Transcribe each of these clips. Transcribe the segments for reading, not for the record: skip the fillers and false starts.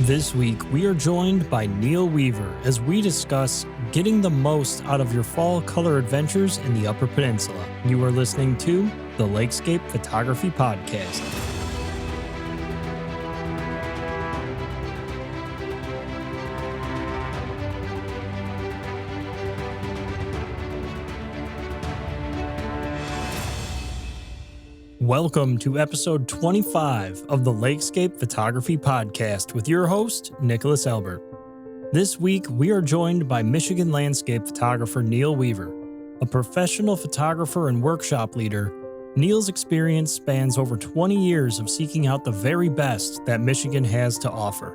This week, we are joined by Neil Weaver as we discuss getting the most out of your fall color adventures in the Upper Peninsula. You are listening to the LAKESCAPE Photography Podcast. Welcome to episode 25 of the LAKESCAPE Photography Podcast with your host, Nicholas Albert. This week, we are joined by Michigan landscape photographer Neil Weaver. A professional photographer and workshop leader, Neil's experience spans over 20 years of seeking out the very best that Michigan has to offer.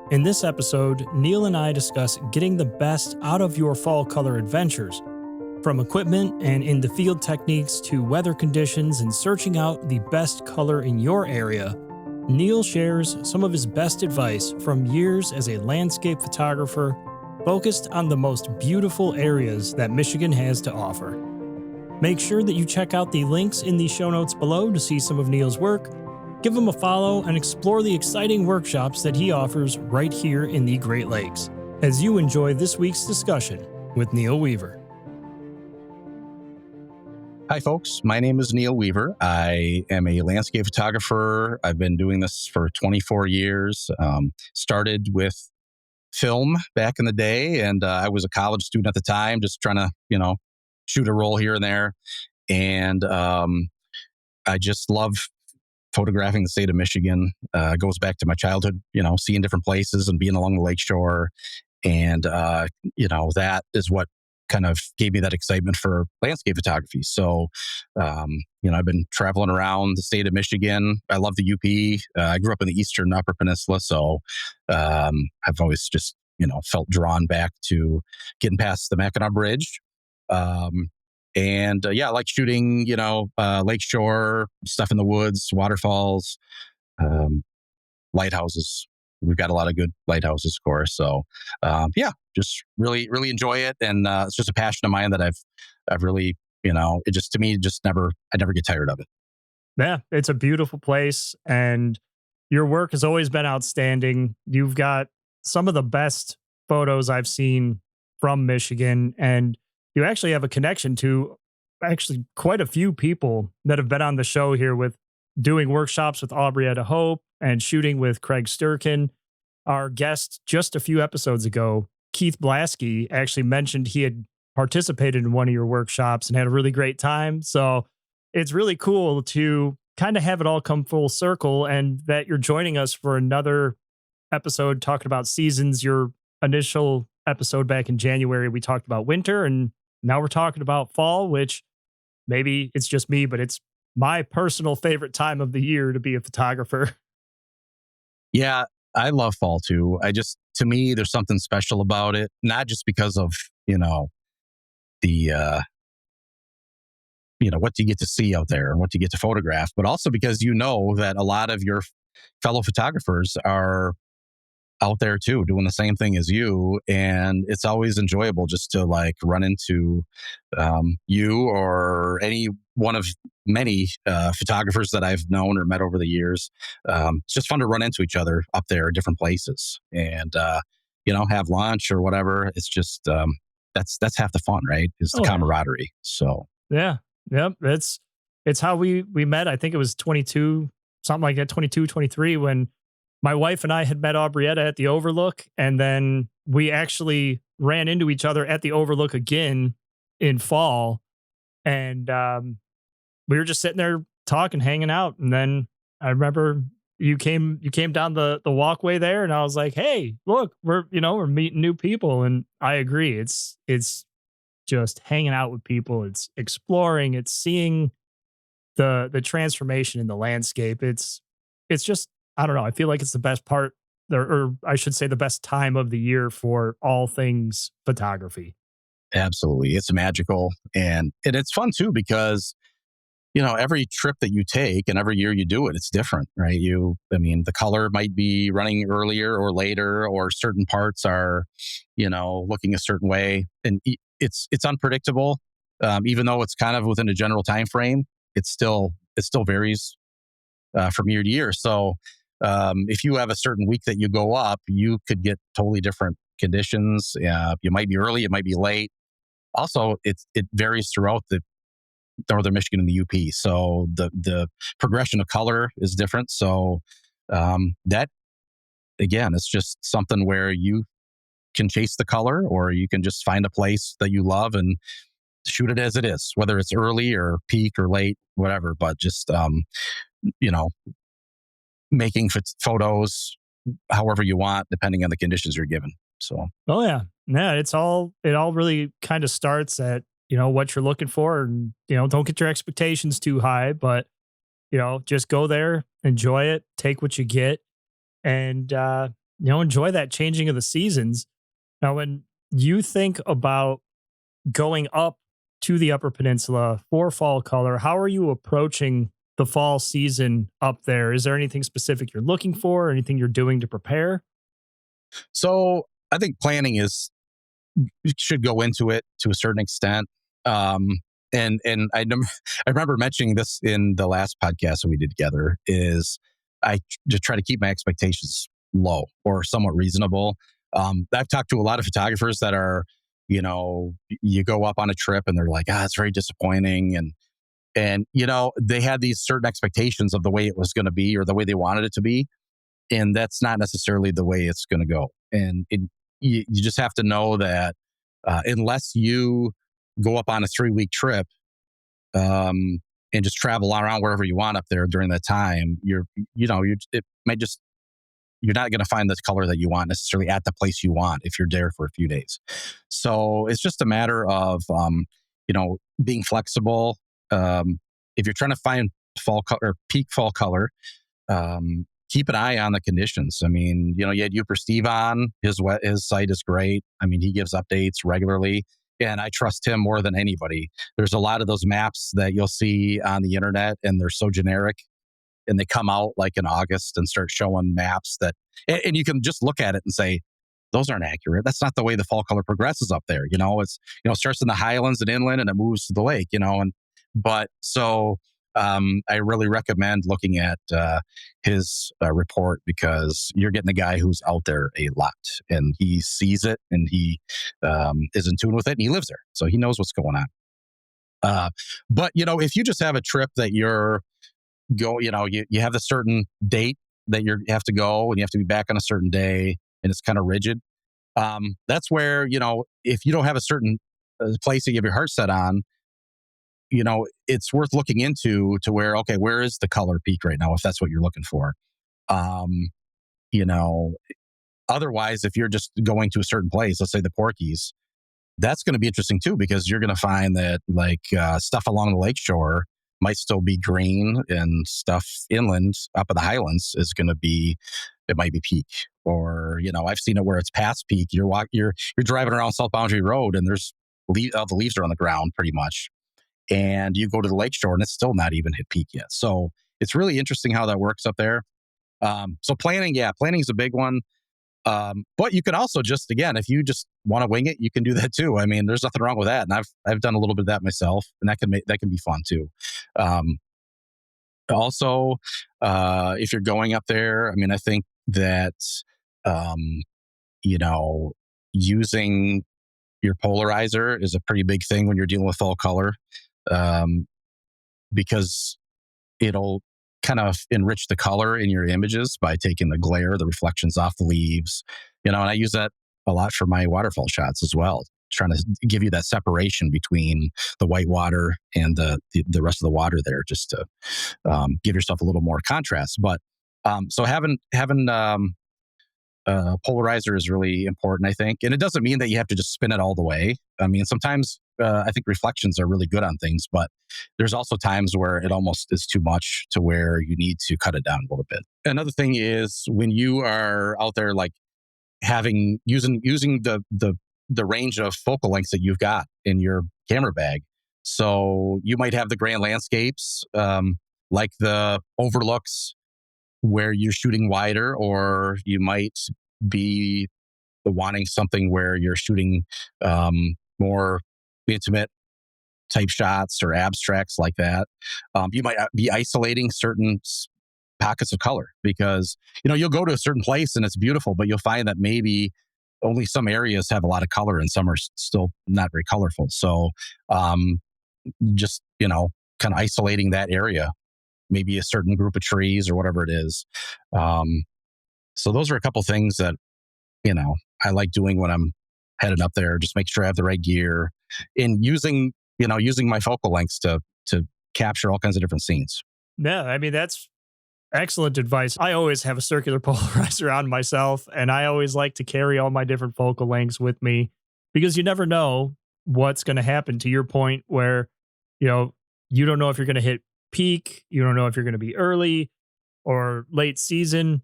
In this episode, Neil and I discuss getting the best out of your fall color adventures, from equipment and in-the-field techniques to weather conditions and searching out the best color in your area. Neil shares some of his best advice from years as a landscape photographer focused on the most beautiful areas that Michigan has to offer. Make sure that you check out the links in the show notes below to see some of Neil's work, give him a follow, and explore the exciting workshops that he offers right here in the Great Lakes as you enjoy this week's discussion with Neil Weaver. Hi, folks. My name is Neil Weaver. I am a landscape photographer. I've been doing this for 24 years. Started with film back in the day, and I was a college student at the time, just trying to, shoot a roll here and there. And I just love photographing the state of Michigan. It goes back to my childhood, seeing different places and being along the lakeshore. And, that is what kind of gave me that excitement for landscape photography. So, I've been traveling around the state of Michigan. I love the UP. I grew up in the eastern Upper Peninsula. So, I've always just, felt drawn back to getting past the Mackinac Bridge. I like shooting, lakeshore, stuff in the woods, waterfalls, lighthouses. We've got a lot of good lighthouses, of course. So, just really, really enjoy it. And it's just a passion of mine that I've really, it just, to me, I never get tired of it. Yeah, it's a beautiful place. And your work has always been outstanding. You've got some of the best photos I've seen from Michigan. And you actually have a connection to actually quite a few people that have been on the show here with doing workshops with Aubrietta Hope and shooting with Craig Sturkin. Our guest just a few episodes ago, Keith Blasky, actually mentioned he had participated in one of your workshops and had a really great time. So it's really cool to kind of have it all come full circle and that you're joining us for another episode talking about seasons. Your initial episode back in January, we talked about winter, and now we're talking about fall, which maybe it's just me, but it's my personal favorite time of the year to be a photographer. Yeah, I love fall too. To me, there's something special about it, not just because of, what you get to see out there and what you get to photograph, but also because that a lot of your fellow photographers are out there too, doing the same thing as you. And it's always enjoyable just to run into you or any one of many photographers that I've known or met over the years. It's just fun to run into each other up there in different places and, have lunch or whatever. It's just, that's half the fun, right? Is the camaraderie. So. Yeah. Yep. It's how we met. I think it was 22, something like that, 22, 23, when my wife and I had met Aubrietta at the Overlook, and then we actually ran into each other at the Overlook again in fall. And we were just sitting there talking, hanging out. And then I remember you came down the walkway there, and I was like, hey, look, we're meeting new people. And I agree. It's just hanging out with people. It's exploring, it's seeing the transformation in the landscape. It's just, I don't know. I feel like it's the best part, or I should say the best time of the year for all things photography. Absolutely. It's magical. And it's fun too, because, every trip that you take and every year you do it, it's different, right? The color might be running earlier or later, or certain parts are, looking a certain way. And it's unpredictable. Even though it's kind of within a general time frame, it still varies from year to year. So If you have a certain week that you go up, you could get totally different conditions. You might be early, it might be late. Also, it varies throughout the northern Michigan and the UP. So the progression of color is different. So that again, it's just something where you can chase the color, or you can just find a place that you love and shoot it as it is, whether it's early or peak or late, whatever. But just you know, making photos however you want, depending on the conditions you're given. So, Oh yeah. Yeah, it all really kind of starts at, what you're looking for, and, don't get your expectations too high, but, just go there, enjoy it, take what you get, and enjoy that changing of the seasons. Now, when you think about going up to the Upper Peninsula for fall color, how are you approaching the fall season up there? Is there anything specific you're looking for, or anything you're doing to prepare? so I think planning is should go into it to a certain extent. Um, and I remember mentioning this in the last podcast that we did together. Is I just try to keep my expectations low or somewhat reasonable. I've talked to a lot of photographers that are, you go up on a trip and they're like, it's very disappointing, and they had these certain expectations of the way it was going to be or the way they wanted it to be, and that's not necessarily the way it's going to go. And you just have to know that unless you go up on a 3-week trip and just travel around wherever you want up there during that time, it might just you're not going to find the color that you want necessarily at the place you want if you're there for a few days. So it's just a matter of being flexible. If you're trying to find fall color or peak fall color, keep an eye on the conditions. I mean, you had Uper Steve on. His site is great. I mean, he gives updates regularly, and I trust him more than anybody. There's a lot of those maps that you'll see on the internet, and they're so generic, and they come out like in August and start showing maps and you can just look at it and say, those aren't accurate. That's not the way the fall color progresses up there. It starts in the highlands and inland and it moves to the lake, I really recommend looking at his report, because you're getting a guy who's out there a lot, and he sees it, and he is in tune with it, and he lives there. So he knows what's going on. But if you just have a trip that you have a certain date that you have to go, and you have to be back on a certain day, and it's kind of rigid. That's where, if you don't have a certain place that you have your heart set on, it's worth looking into to where is the color peak right now, if that's what you're looking for. Um, you know, Otherwise, if you're just going to a certain place, let's say the Porkies, that's going to be interesting too, because you're going to find that stuff along the lakeshore might still be green, and stuff inland up in the highlands it might be peak. Or, I've seen it where it's past peak. You're driving around South Boundary Road, and there's all the leaves are on the ground pretty much. And you go to the lakeshore and it's still not even hit peak yet. So it's really interesting how that works up there. So planning is a big one. But you can also just, again, if you just want to wing it, you can do that too. I mean, there's nothing wrong with that. And I've done a little bit of that myself, and that can be fun too. Also, if you're going up there, I mean, I think that, um, you know, using your polarizer is a pretty big thing when you're dealing with fall color, um, because it'll kind of enrich the color in your images by taking the glare, the reflections off the leaves, and I use that a lot for my waterfall shots as well, trying to give you that separation between the white water and the rest of the water there, just to give yourself a little more contrast. But so having polarizer is really important, I think. And it doesn't mean that you have to just spin it all the way. I mean, sometimes I think reflections are really good on things, but there's also times where it almost is too much, to where you need to cut it down a little bit. Another thing is, when you are out there, like using the range of focal lengths that you've got in your camera bag. So you might have the grand landscapes, like the overlooks, where you're shooting wider, or you might be wanting something where you're shooting more intimate type shots or abstracts like that. You might be isolating certain pockets of color, because you'll go to a certain place and it's beautiful, but you'll find that maybe only some areas have a lot of color and some are still not very colorful. So just kind of isolating that area, maybe a certain group of trees or whatever it is. So those are a couple things that I like doing when I'm headed up there. Just make sure I have the right gear, and using my focal lengths to capture all kinds of different scenes. Yeah, I mean, that's excellent advice. I always have a circular polarizer on myself, and I always like to carry all my different focal lengths with me because you never know what's going to happen. To your point, where you don't know if you're going to hit peak, you don't know if you're going to be early or late season.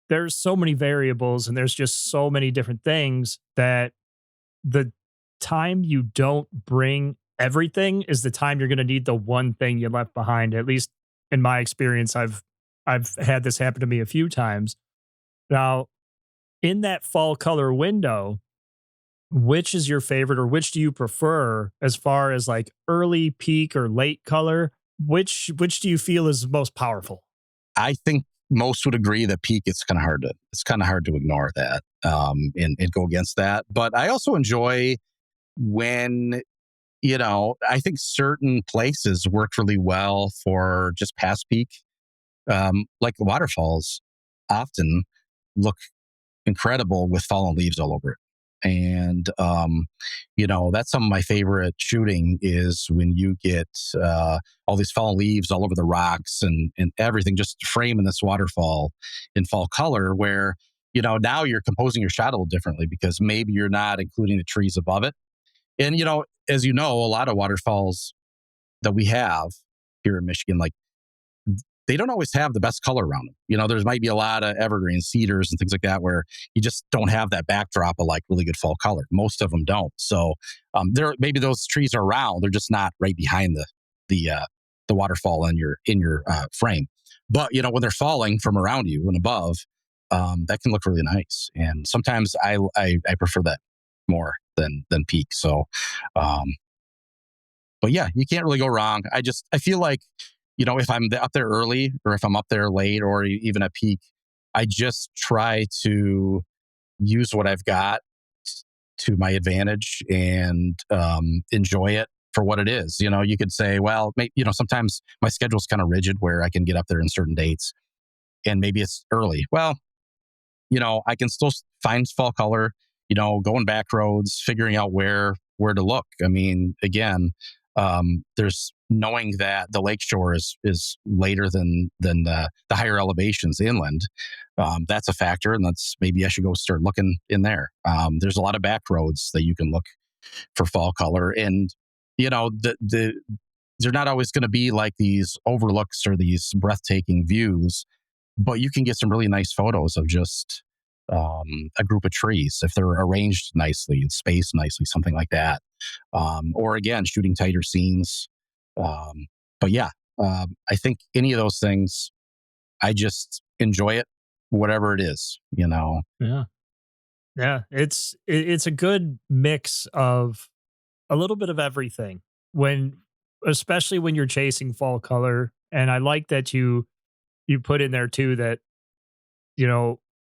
There's so many variables, and there's just so many different things that the time you don't bring everything is the time you're going to need the one thing you left behind. At least in my experience, I've had this happen to me a few times. Now, in that fall color window, which is your favorite, or which do you prefer as far as like early, peak, or late color? Which do you feel is most powerful? I think most would agree that peak, it's kind of hard to ignore that, and go against that. But I also enjoy when, I think certain places work really well for just past peak. Like the waterfalls often look incredible with fallen leaves all over it. And, that's some of my favorite shooting, is when you get all these fallen leaves all over the rocks and everything, just framing this waterfall in fall color, where, now you're composing your shot a little differently because maybe you're not including the trees above it. And, as you know, a lot of waterfalls that we have here in Michigan, like, they don't always have the best color around them. There's might be a lot of evergreens, cedars, and things like that, where you just don't have that backdrop of like really good fall color. Most of them don't. So there, maybe those trees are around, they're just not right behind the waterfall in your frame. But when they're falling from around you and above, that can look really nice. And sometimes I prefer that more than peak. So, but yeah, you can't really go wrong. I feel like, if I'm up there early or if I'm up there late or even at peak, I just try to use what I've got to my advantage and enjoy it for what it is. You could say, well, sometimes my schedule's kind of rigid where I can get up there in certain dates and maybe it's early. Well, I can still find fall color, going back roads, figuring out where to look. I mean, again, there's knowing that the lakeshore is later than the higher elevations inland. That's a factor, and that's maybe I should go start looking in there. There's a lot of back roads that you can look for fall color, and they're not always going to be like these overlooks or these breathtaking views, but you can get some really nice photos of just a group of trees if they're arranged nicely and spaced nicely, something like that. Or again, shooting tighter scenes. But yeah, I think any of those things, I just enjoy it, whatever it is. Yeah. Yeah. It's a good mix of a little bit of everything especially when you're chasing fall color. And I like that you put in there too that,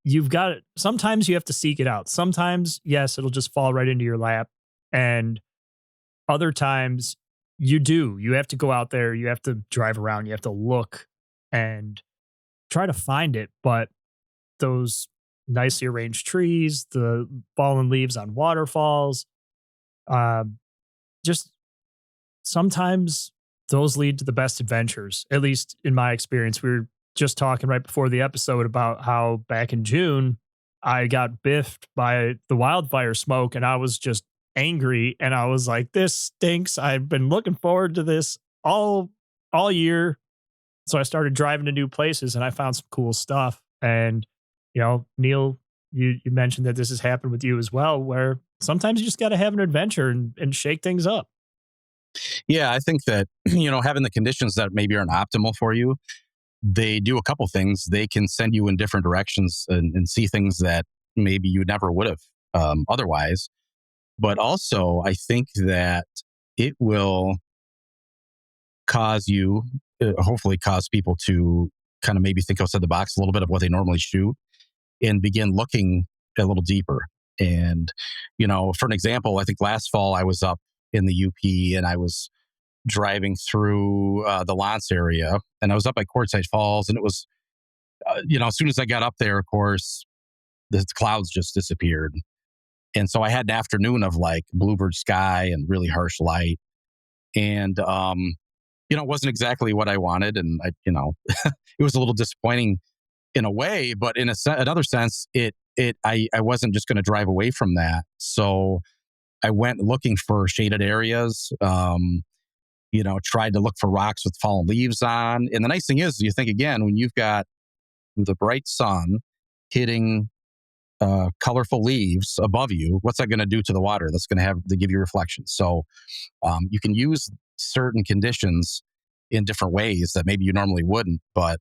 you've got it. Sometimes you have to seek it out. Sometimes, yes, it'll just fall right into your lap. And other times you have to go out there, you have to drive around, you have to look and try to find it. But those nicely arranged trees, the fallen leaves on waterfalls, just sometimes those lead to the best adventures, at least in my experience. We were just talking right before the episode about how back in June, I got biffed by the wildfire smoke and I was just angry. And I was like, this stinks. I've been looking forward to this all year. So I started driving to new places and I found some cool stuff. And, Neil, you mentioned that this has happened with you as well, where sometimes you just got to have an adventure and shake things up. Yeah, I think that, having the conditions that maybe aren't optimal for you, they do a couple things. They can send you in different directions and see things that maybe you never would have otherwise. But also, I think that it will cause you, hopefully cause people to kind of maybe think outside the box a little bit of what they normally shoot and begin looking a little deeper. And, for an example, I think last fall I was up in the UP and I was driving through the Lance area, and I was up by Quartzsite Falls, and it was, as soon as I got up there, of course, the clouds just disappeared. And so I had an afternoon of like bluebird sky and really harsh light. And, it wasn't exactly what I wanted. And it was a little disappointing in a way, but in another sense, I wasn't just going to drive away from that. So I went looking for shaded areas, tried to look for rocks with fallen leaves on. And the nice thing is, you think again, when you've got the bright sun hitting colorful leaves above you, what's that going to do to the water? That's going to give you reflections. So you can use certain conditions in different ways that maybe you normally wouldn't, but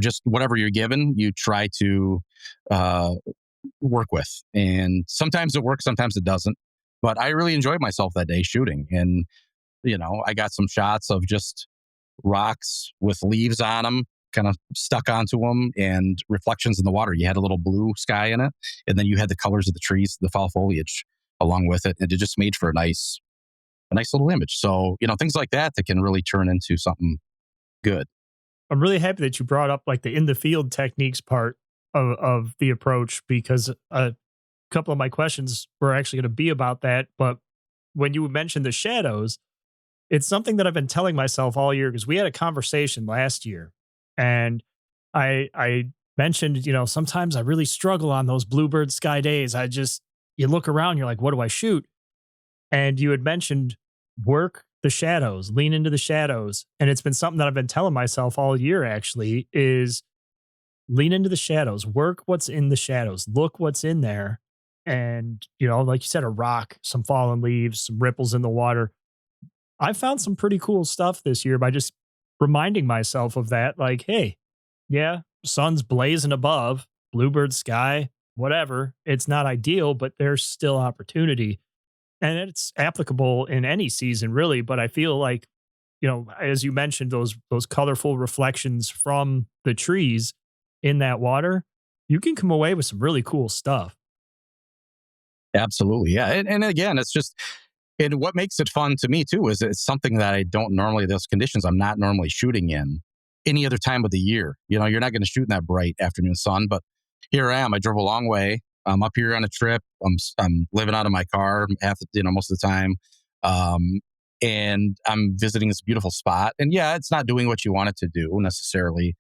just whatever you're given, you try to work with. And sometimes it works, sometimes it doesn't. But I really enjoyed myself that day shooting. And, I got some shots of just rocks with leaves on them, kind of stuck onto them, and reflections in the water. You had a little blue sky in it, and then you had the colors of the trees, the fall foliage along with it. And it just made for a nice little image. So, things like that can really turn into something good. I'm really happy that you brought up like the in the field techniques part of the approach, because a couple of my questions were actually going to be about that. But when you mentioned the shadows, it's something that I've been telling myself all year, because we had a conversation last year and I mentioned, sometimes I really struggle on those bluebird sky days. You look around, you're like, what do I shoot? And you had mentioned work the shadows, lean into the shadows. And it's been something that I've been telling myself all year, actually, is lean into the shadows, work what's in the shadows, look what's in there. And, like you said, a rock, some fallen leaves, some ripples in the water. I found some pretty cool stuff this year by just reminding myself of that. Like, hey, yeah, sun's blazing above, bluebird sky, whatever. It's not ideal, but there's still opportunity. And it's applicable in any season, really. But I feel like, as you mentioned, those colorful reflections from the trees in that water, you can come away with some really cool stuff. Absolutely. Yeah. And again, it's just, and what makes it fun to me too is it's something that I don't normally, those conditions I'm not normally shooting in any other time of the year. You're not going to shoot in that bright afternoon sun, but here I am. I drove a long way. I'm up here on a trip. I'm living out of my car most of the time. And I'm visiting this beautiful spot. And yeah, it's not doing what you want it to do necessarily,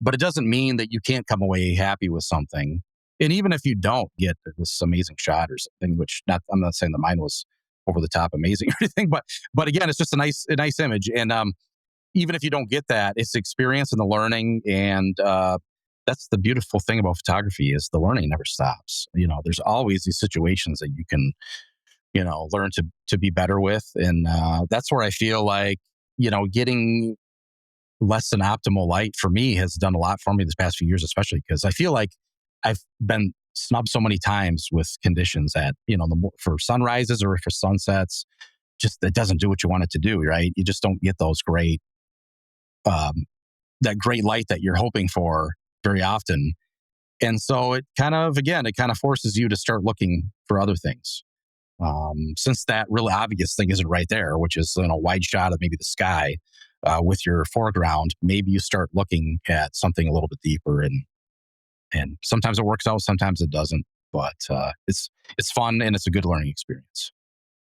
but it doesn't mean that you can't come away happy with something. And even if you don't get this amazing shot or something, I'm not saying that mine was over the top amazing or anything, but again, it's just a nice image. And even if you don't get that, it's the experience and the learning. And that's the beautiful thing about photography is the learning never stops. There's always these situations that you can, learn to be better with. And that's where I feel like, getting less than optimal light for me has done a lot for me this past few years, especially because I feel like I've been snubbed so many times with conditions that, for sunrises or for sunsets, just it doesn't do what you want it to do, right? You just don't get those great, that great light that you're hoping for very often. And so it kind of forces you to start looking for other things. Since that really obvious thing isn't right there, which is, a wide shot of maybe the sky with your foreground, maybe you start looking at something a little bit deeper, and sometimes it works out, sometimes it doesn't, but it's fun and it's a good learning experience.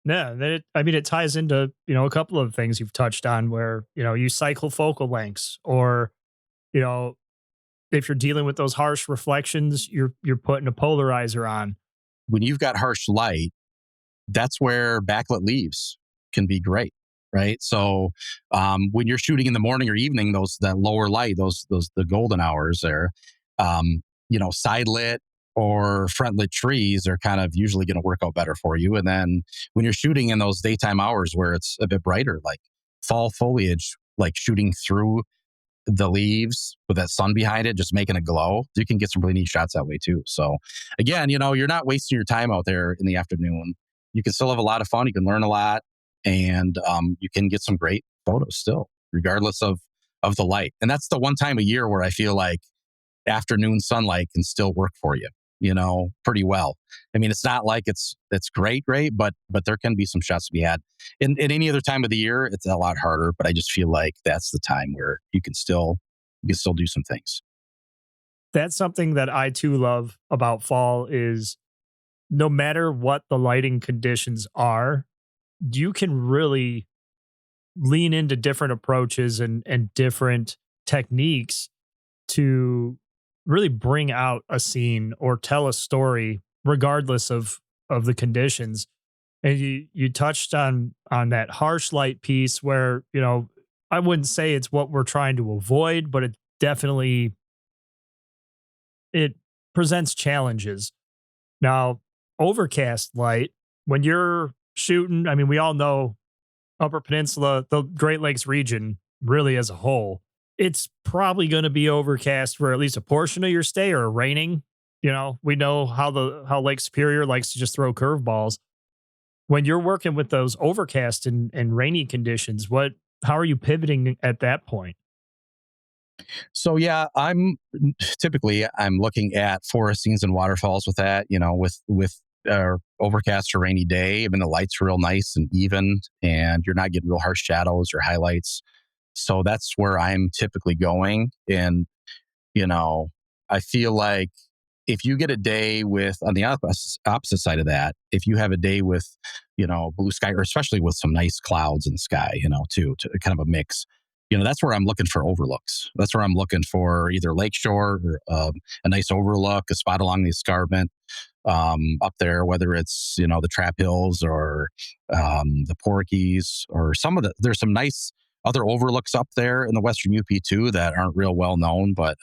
Yeah, it ties into, a couple of things you've touched on where, you cycle focal lengths, or, if you're dealing with those harsh reflections, you're putting a polarizer on. When you've got harsh light, that's where backlit leaves can be great, right? So when you're shooting in the morning or evening, that lower light, the golden hours there, side lit or front lit trees are kind of usually going to work out better for you. And then when you're shooting in those daytime hours where it's a bit brighter, like fall foliage, like shooting through the leaves with that sun behind it, just making it glow, you can get some really neat shots that way too. So again, you're not wasting your time out there in the afternoon. You can still have a lot of fun. You can learn a lot, and you can get some great photos still, regardless of of the light. And that's the one time a year where I feel like afternoon sunlight can still work for you, pretty well. I mean, it's not like it's great, but there can be some shots to be had. In any other time of the year, it's a lot harder. But I just feel like that's the time where you can still do some things. That's something that I too love about fall is no matter what the lighting conditions are, you can really lean into different approaches and different techniques to really bring out a scene or tell a story regardless of the conditions. And you touched on that harsh light piece where, I wouldn't say it's what we're trying to avoid, but it definitely it presents challenges. Now, overcast light, when you're shooting, I mean, we all know Upper Peninsula, the Great Lakes region, really as a whole, it's probably going to be overcast for at least a portion of your stay or raining. We know how Lake Superior likes to just throw curveballs. When you're working with those overcast and rainy conditions, how are you pivoting at that point? So yeah, I'm looking at forest scenes and waterfalls with that, with overcast or rainy day. I mean, the light's real nice and even, and you're not getting real harsh shadows or highlights. So that's where I'm typically going. And, I feel like if you get a day with, on the opposite side of that, if you have a day with, blue sky, or especially with some nice clouds in the sky, too, to kind of a mix, that's where I'm looking for overlooks. That's where I'm looking for either lakeshore or a nice overlook, a spot along the escarpment up there, whether it's, the Trap Hills or the Porkies or there's some nice other overlooks up there in the Western UP too that aren't real well known, but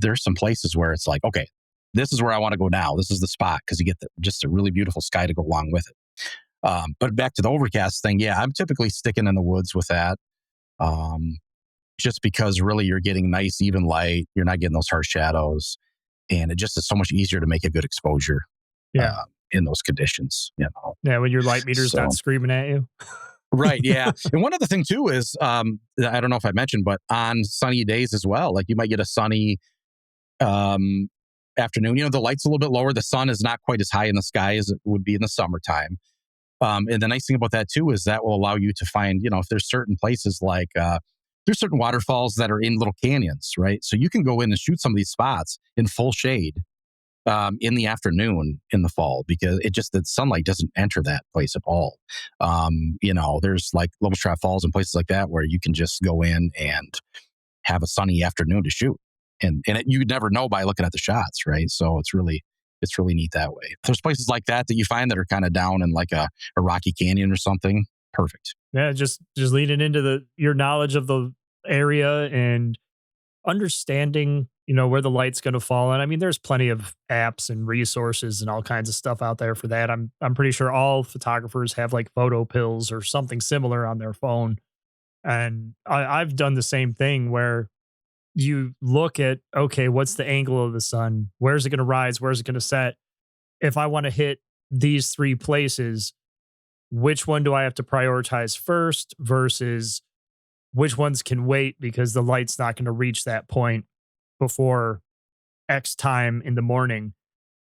there's some places where it's like, okay, this is where I want to go now. This is the spot because you get just a really beautiful sky to go along with it. But back to the overcast thing, yeah, I'm typically sticking in the woods with that. Just because really you're getting nice, even light, you're not getting those harsh shadows, and it just is so much easier to make a good exposure. Yeah. In those conditions, Yeah, when your light meter's So, not screaming at you. right, yeah. And one other thing too is, I don't know if I mentioned, but on sunny days as well, like you might get a sunny afternoon. The light's a little bit lower. The sun is not quite as high in the sky as it would be in the summertime. And the nice thing about that too is that will allow you to find, if there's certain places like there's certain waterfalls that are in little canyons, right? So you can go in and shoot some of these spots in full shade in the afternoon in the fall because the sunlight doesn't enter that place at all. There's like Little Trap Falls and places like that where you can just go in and have a sunny afternoon to shoot, and you'd never know by looking at the shots, right? So it's really neat that way. There's places like that you find that are kind of down in like a rocky canyon or something. Perfect. Yeah, just leaning into your knowledge of the area and understanding, where the light's going to fall. And I mean, there's plenty of apps and resources and all kinds of stuff out there for that. I'm pretty sure all photographers have like photo pills or something similar on their phone. And I've done the same thing where you look at, okay, what's the angle of the sun? Where's it going to rise? Where's it going to set? If I want to hit these three places, which one do I have to prioritize first versus which ones can wait because the light's not going to reach that point before X time in the morning?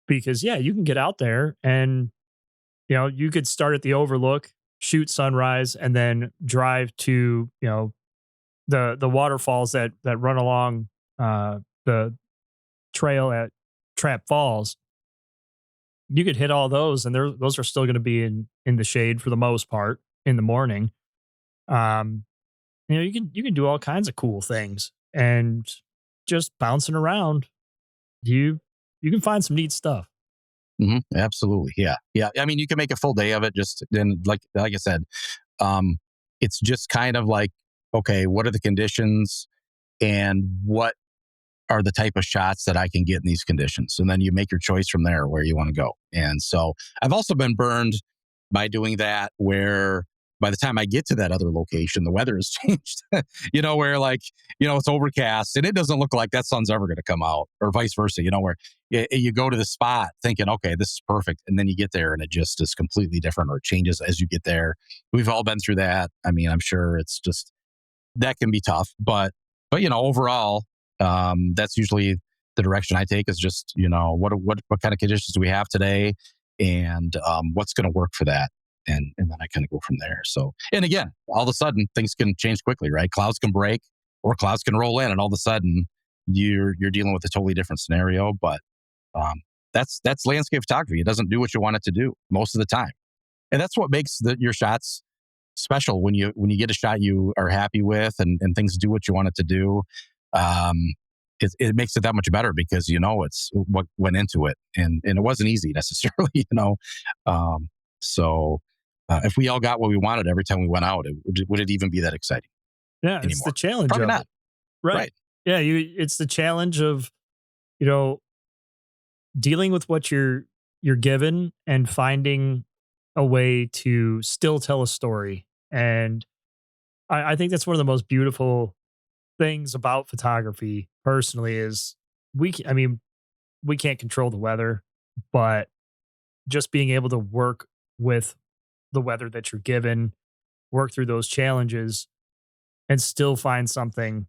Because yeah, you can get out there and you could start at the overlook, shoot sunrise, and then drive to the waterfalls that run along the trail at Trap Falls. You could hit all those, and those are still going to be in the shade for the most part in the morning. Um, you can do all kinds of cool things, and just bouncing around, you can find some neat stuff. Absolutely, yeah. I mean, you can make a full day of it. Just then, like I said, it's just kind of like, okay, what are the conditions, and what are the type of shots that I can get in these conditions? And then you make your choice from there where you want to go. And so I've also been burned by doing that where by the time I get to that other location, the weather has changed, where it's overcast and it doesn't look like that sun's ever going to come out, or vice versa, where you go to the spot thinking, okay, this is perfect. And then you get there and it just is completely different, or it changes as you get there. We've all been through that. I mean, I'm sure it's just, that can be tough. But overall, that's usually the direction I take is just, what kind of conditions do we have today, and what's going to work for that, and then I kind of go from there. So, and again, all of a sudden things can change quickly, right? Clouds can break or clouds can roll in, and all of a sudden you're dealing with a totally different scenario. But that's landscape photography. It doesn't do what you want it to do most of the time, and that's what makes your shots special. When you get a shot you are happy with, and things do what you want it to do, it makes it that much better, because it's what went into it, and it wasn't easy necessarily. So if we all got what we wanted every time we went out, would it even be that exciting Yeah, anymore? it's the challenge Probably of not. it. Right. Right. Yeah, it's the challenge of, you know, dealing with what you're given and finding a way to still tell a story. And I think that's one of the most beautiful things about photography personally is I mean, we can't control the weather, but just being able to work with the weather that you're given, work through those challenges and still find something.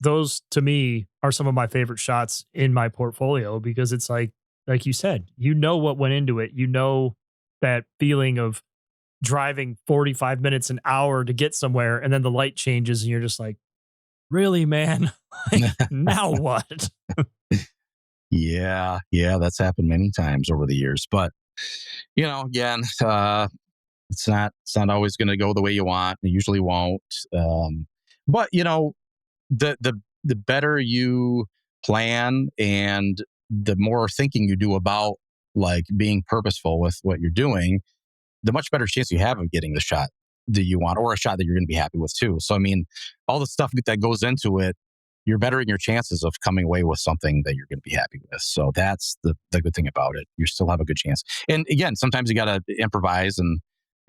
Those to me are some of my favorite shots in my portfolio, because it's like you said, what went into it. That feeling of driving 45 minutes an hour to get somewhere, and then the light changes and you're just like, really, man? Like, now what? Yeah, that's happened many times over the years. But again, it's not always going to go the way you want. It usually won't. But the better you plan, and the more thinking you do about, like, being purposeful with what you're doing, the much better chance you have of getting the shot that you want, or a shot that you're going to be happy with too. So, I mean, all the stuff that goes into it, you're bettering your chances of coming away with something that you're going to be happy with. So that's the good thing about it. You still have a good chance. And again, sometimes you got to improvise and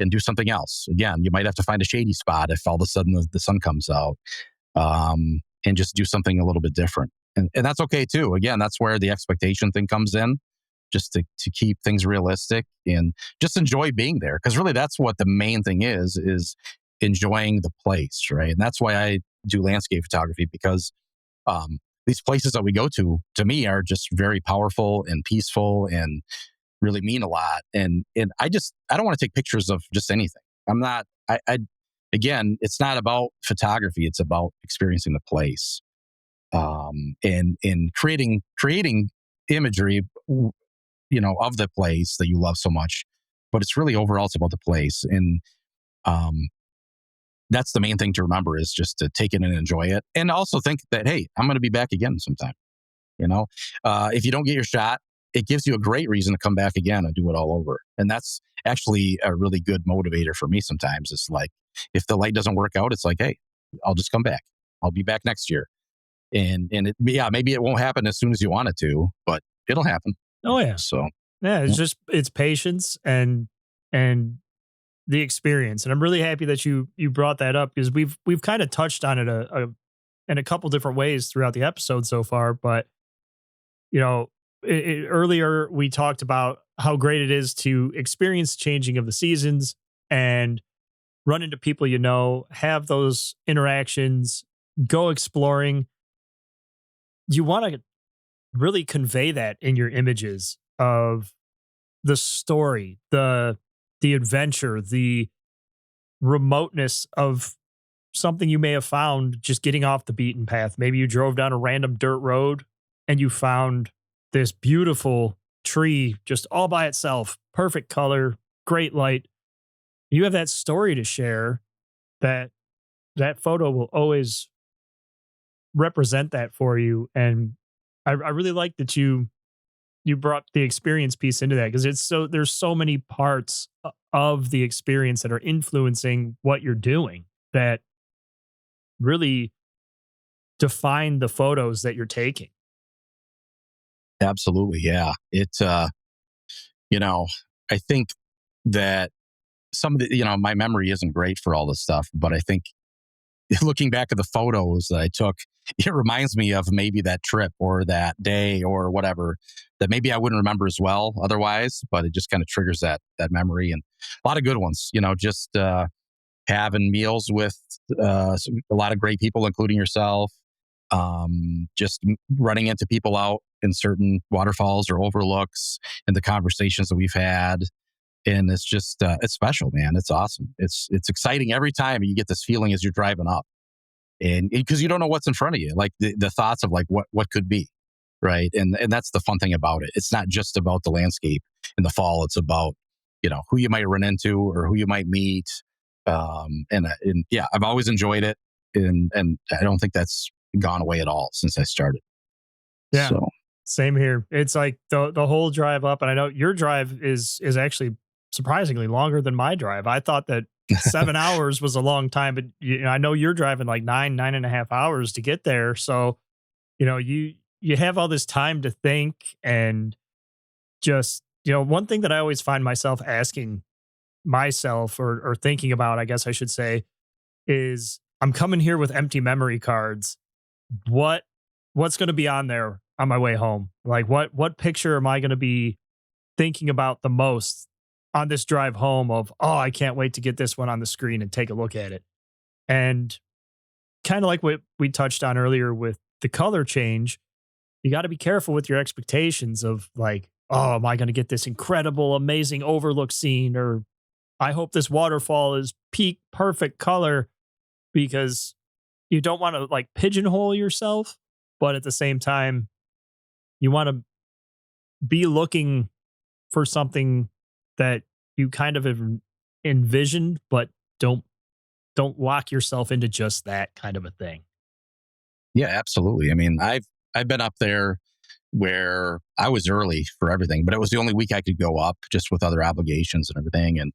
do something else. Again, you might have to find a shady spot if all of a sudden the sun comes out, and just do something a little bit different. And that's okay too. Again, that's where the expectation thing comes in, just to keep things realistic and just enjoy being there. Because really, that's what the main thing is enjoying the place, right? And that's why I do landscape photography, because these places that we go to me, are just very powerful and peaceful and really mean a lot. And I don't want to take pictures of just anything. I'm not, again, it's not about photography. It's about experiencing the place, and creating imagery, of the place that you love so much. But it's really, overall, it's about the place. And that's the main thing to remember, is just to take it and enjoy it. And also think that, hey, I'm going to be back again sometime. If you don't get your shot, it gives you a great reason to come back again and do it all over. And that's actually a really good motivator for me sometimes. It's like, if the light doesn't work out, it's like, hey, I'll just come back. I'll be back next year. And maybe it won't happen as soon as you want it to, but it'll happen. Oh yeah. So Yeah, it's patience and the experience. And I'm really happy that you brought that up, because we've kind of touched on it in a couple different ways throughout the episode so far. But earlier we talked about how great it is to experience changing of the seasons and run into people, have those interactions, go exploring. You want to really convey that in your images of the story, the adventure, the remoteness of something you may have found just getting off the beaten path. Maybe you drove down a random dirt road and you found this beautiful tree just all by itself, perfect color, great light. You have that story to share. That photo will always represent that for you. And I really like that you brought the experience piece into that, because there's so many parts of the experience that are influencing what you're doing that really define the photos that you're taking. absolutely, yeah. I think that some of the, my memory isn't great for all this stuff, but I think looking back at the photos that I took, it reminds me of maybe that trip or that day or whatever, that maybe I wouldn't remember as well otherwise, but it just kind of triggers that memory. And a lot of good ones, just having meals with a lot of great people, including yourself, just running into people out in certain waterfalls or overlooks, and the conversations that we've had. And it's just it's special, man. It's awesome. It's exciting every time you get this feeling as you're driving up, and because you don't know what's in front of you, like the thoughts of like what could be, right? And that's the fun thing about it. It's not just about the landscape in the fall. It's about who you might run into or who you might meet. And yeah, I've always enjoyed it, and I don't think that's gone away at all since I started. Yeah. So Same here. It's like the whole drive up, and I know your drive is actually surprisingly longer than my drive. I thought that 7 hours was a long time, but I know you're driving like 9.5 hours to get there. So you have all this time to think, and just one thing that I always find myself asking myself or thinking about, I guess I should say, is I'm coming here with empty memory cards. What's going to be on there on my way home? Like what picture am I going to be thinking about the most on this drive home of, oh, I can't wait to get this one on the screen and take a look at it. And kind of like what we touched on earlier with the color change, you got to be careful with your expectations of like, oh, am I going to get this incredible, amazing overlook scene? Or I hope this waterfall is peak perfect color, because you don't want to like pigeonhole yourself, but at the same time, you want to be looking for something that you kind of have envisioned, but don't lock yourself into just that kind of a thing. yeah, absolutely. I mean, I've been up there where I was early for everything, but it was the only week I could go up just with other obligations and everything. And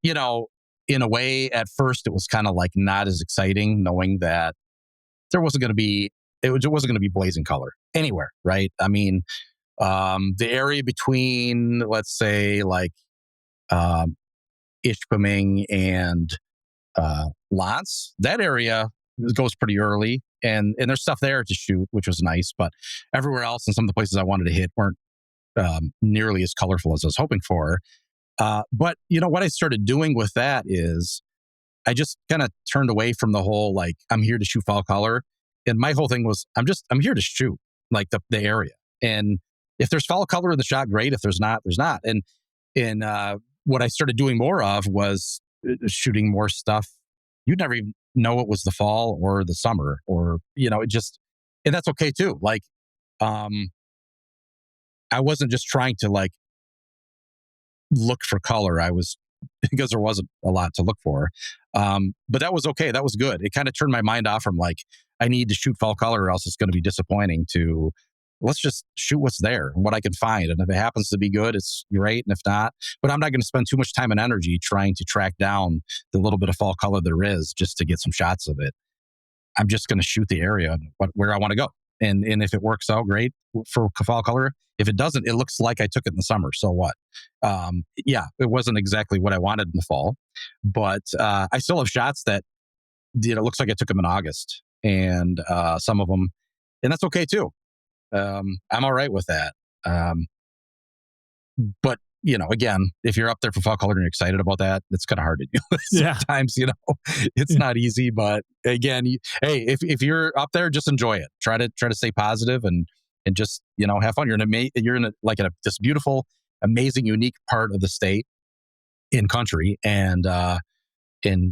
in a way, at first it was kind of like not as exciting, knowing that there wasn't going to be it wasn't going to be blazing color anywhere, right? I mean, the area between, let's say, like um, Ishpeming and Lance, that area goes pretty early, and there's stuff there to shoot, which was nice. But everywhere else, and some of the places I wanted to hit weren't nearly as colorful as I was hoping for. But what I started doing with that is I just kind of turned away from the whole like I'm here to shoot fall color, and my whole thing was I'm here to shoot like the area, and if there's fall color in the shot, great. If there's not, there's not. And what I started doing more of was shooting more stuff you'd never even know it was the fall or the summer, or it just, and that's okay too. Like um I wasn't just trying to like look for color. I was because there wasn't a lot to look for. But that was okay. That was good. It kind of turned my mind off from like, I need to shoot fall color or else it's going to be disappointing, to let's just shoot what's there and what I can find. And if it happens to be good, it's great. And if not, but I'm not going to spend too much time and energy trying to track down the little bit of fall color there is just to get some shots of it. I'm just going to shoot the area where I want to go. And if it works out, great for fall color. If it doesn't, it looks like I took it in the summer. So what? Yeah, it wasn't exactly what I wanted in the fall, but I still have shots that it looks like I took them in August, and some of them, and that's okay too. I'm all right with that. But again, if you're up there for fall color and you're excited about that, it's kind of hard to do. Yeah. Sometimes, it's not easy. But again, hey, if you're up there, just enjoy it. Try to stay positive and just have fun. You're in this beautiful, amazing, unique part of the state in country, and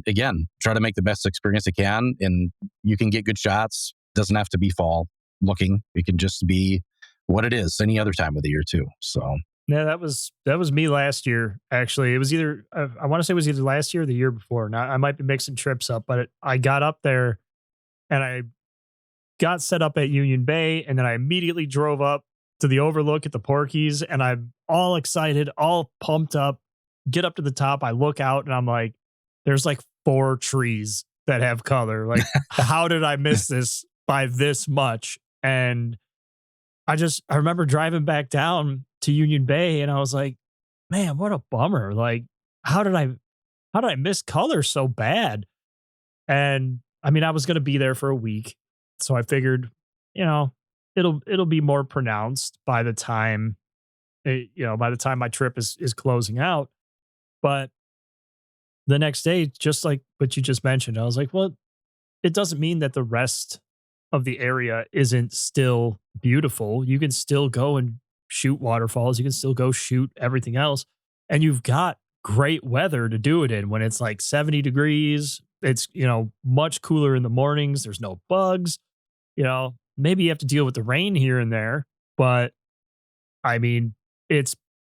again, try to make the best experience you can. And you can get good shots. Doesn't have to be fall looking. It can just be what it is any other time of the year too. So. Yeah, that was me last year. Actually, it was either I want to say it was either last year or the year before. Now I might be mixing trips up, but I got up there and I got set up at Union Bay, and then I immediately drove up to the overlook at the Porkies, and I'm all excited, all pumped up. Get up to the top, I look out, and I'm like, "There's like 4 trees that have color. Like, how did I miss this by this much?" And I remember driving back down to Union Bay, and I was like, man, what a bummer. Like, how did I miss color so bad? And I mean, I was going to be there for a week. So I figured, you know, it'll be more pronounced by the time, by the time my trip is closing out. But the next day, just like what you just mentioned, I was like, well, it doesn't mean that the rest of the area isn't still beautiful. You can still go and shoot waterfalls. You can still go shoot everything else. And you've got great weather to do it in when it's like 70 degrees. It's, much cooler in the mornings. There's no bugs. Maybe you have to deal with the rain here and there, but I mean, it's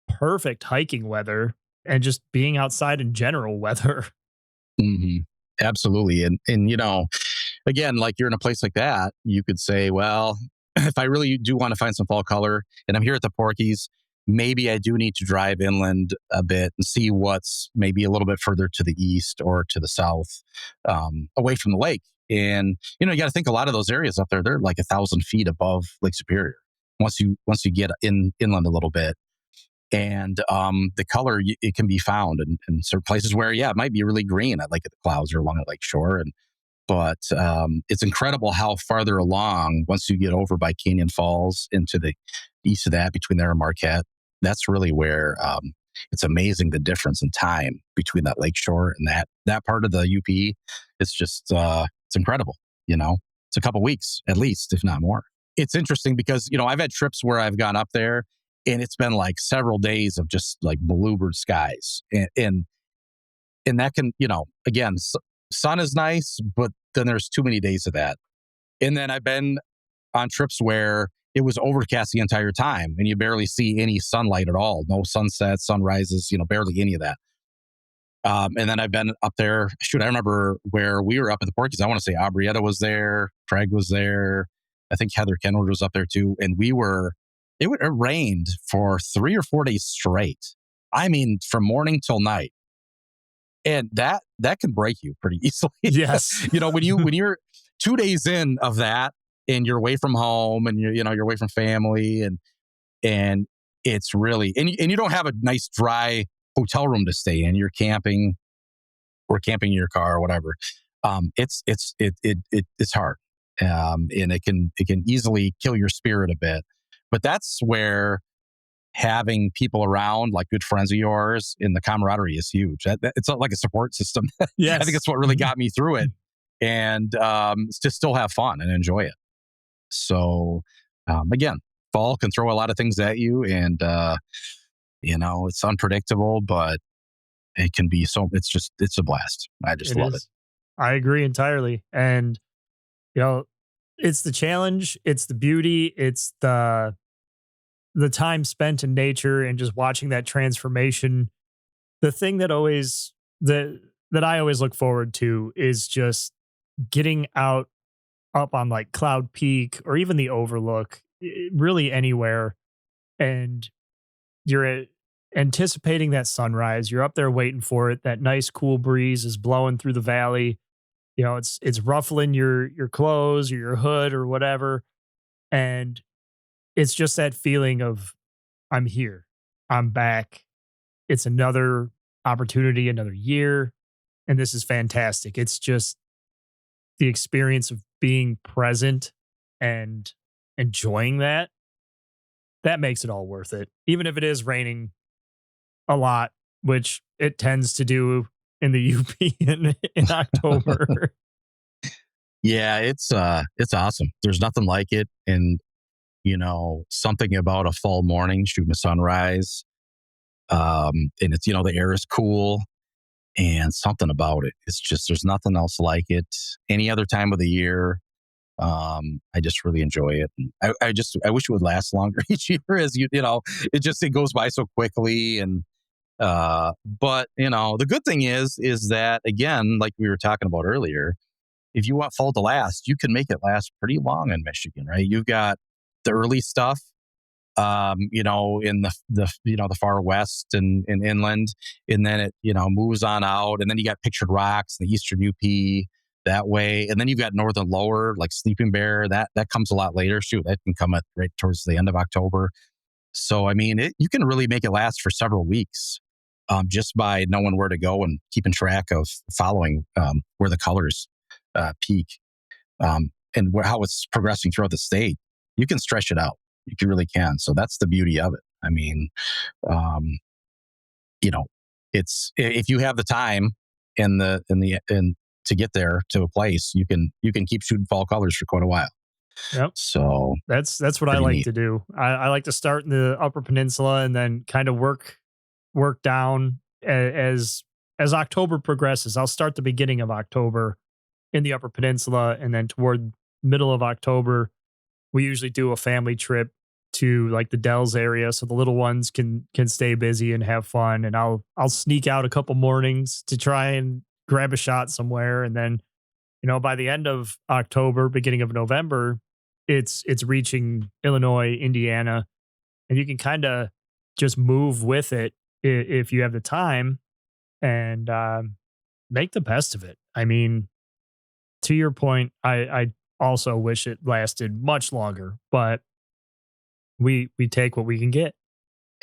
perfect hiking weather and just being outside in general weather. Hmm. Absolutely. And, again, like you're in a place like that, you could say, well, if I really do want to find some fall color and I'm here at the Porkies, maybe I do need to drive inland a bit and see what's maybe a little bit further to the east or to the south, away from the lake. And, you got to think a lot of those areas up there, they're like 1,000 feet above Lake Superior. Once you get inland a little bit, and the color, it can be found in certain places where, yeah, it might be really green at Lake of the Clouds or along the lake shore. But it's incredible how farther along, once you get over by Canyon Falls into the east of that, between there and Marquette, that's really where it's amazing the difference in time between that lake shore and that part of the UP. It's just it's incredible. It's a couple weeks at least, if not more. It's interesting because I've had trips where I've gone up there and it's been like several days of just like bluebird skies, and that can, again, sun is nice, but then there's too many days of that. And then I've been on trips where it was overcast the entire time and you barely see any sunlight at all. No sunsets, sunrises, barely any of that. And then I've been up there. Shoot, I remember where we were up at the Porkies. I want to say Aubrietta was there. Craig was there. I think Heather Kenwood was up there too. And it rained for 3 or 4 days straight. I mean, from morning till night. And that can break you pretty easily. Yes. When you're 2 days in of that and you're away from home and you're away from family and it's really, and you don't have a nice dry hotel room to stay in. You're camping or camping in your car or whatever. It's hard. And it can easily kill your spirit a bit. But that's where having people around, like good friends of yours, and the camaraderie is huge. It's like a support system. Yes. I think it's what really got me through it, and to still have fun and enjoy it. So, again, fall can throw a lot of things at you, and it's unpredictable, but it can be so. It's a blast. I just love it. I agree entirely, and it's the challenge, it's the beauty, it's the time spent in nature and just watching that transformation. The thing that I always look forward to is just getting out up on like Cloud Peak or even the Overlook, really anywhere, and you're anticipating that sunrise. You're up there waiting for it. That nice cool breeze is blowing through the valley. It's ruffling your clothes or your hood or whatever, and it's just that feeling of I'm here, I'm back. It's another opportunity, another year, and this is fantastic. It's just the experience of being present and enjoying that makes it all worth it. Even if it is raining a lot, which it tends to do in the UP in October. Yeah, it's awesome. There's nothing like it. And something about a fall morning shooting a sunrise. And it's, the air is cool and something about it. It's just, there's nothing else like it any other time of the year. I just really enjoy it. And I wish it would last longer each year it goes by so quickly. And, but the good thing is that, again, like we were talking about earlier, if you want fall to last, you can make it last pretty long in Michigan, right? You've got the early stuff, in the far west and inland, and then it moves on out, and then you got Pictured Rocks, the eastern UP that way, and then you've got northern lower like Sleeping Bear that comes a lot later. Shoot, that can come right towards the end of October. So I mean, you can really make it last for several weeks, just by knowing where to go and keeping track of following where the colors peak, and how it's progressing throughout the state. You can stretch it out. You really can. So that's the beauty of it. I mean, it's, if you have the time and to get there to a place, you can keep shooting fall colors for quite a while. Yep. So That's what I pretty like neat. to do. I like to start in the Upper Peninsula and then kind of work down as October progresses. I'll start the beginning of October in the Upper Peninsula, and then toward middle of October, we usually do a family trip to like the Dells area, so the little ones can stay busy and have fun. And I'll sneak out a couple mornings to try and grab a shot somewhere, and then by the end of October, beginning of November, it's reaching Illinois, Indiana, and you can kind of just move with it if you have the time and make the best of it. I mean, to your point, I also wish it lasted much longer, but we take what we can get.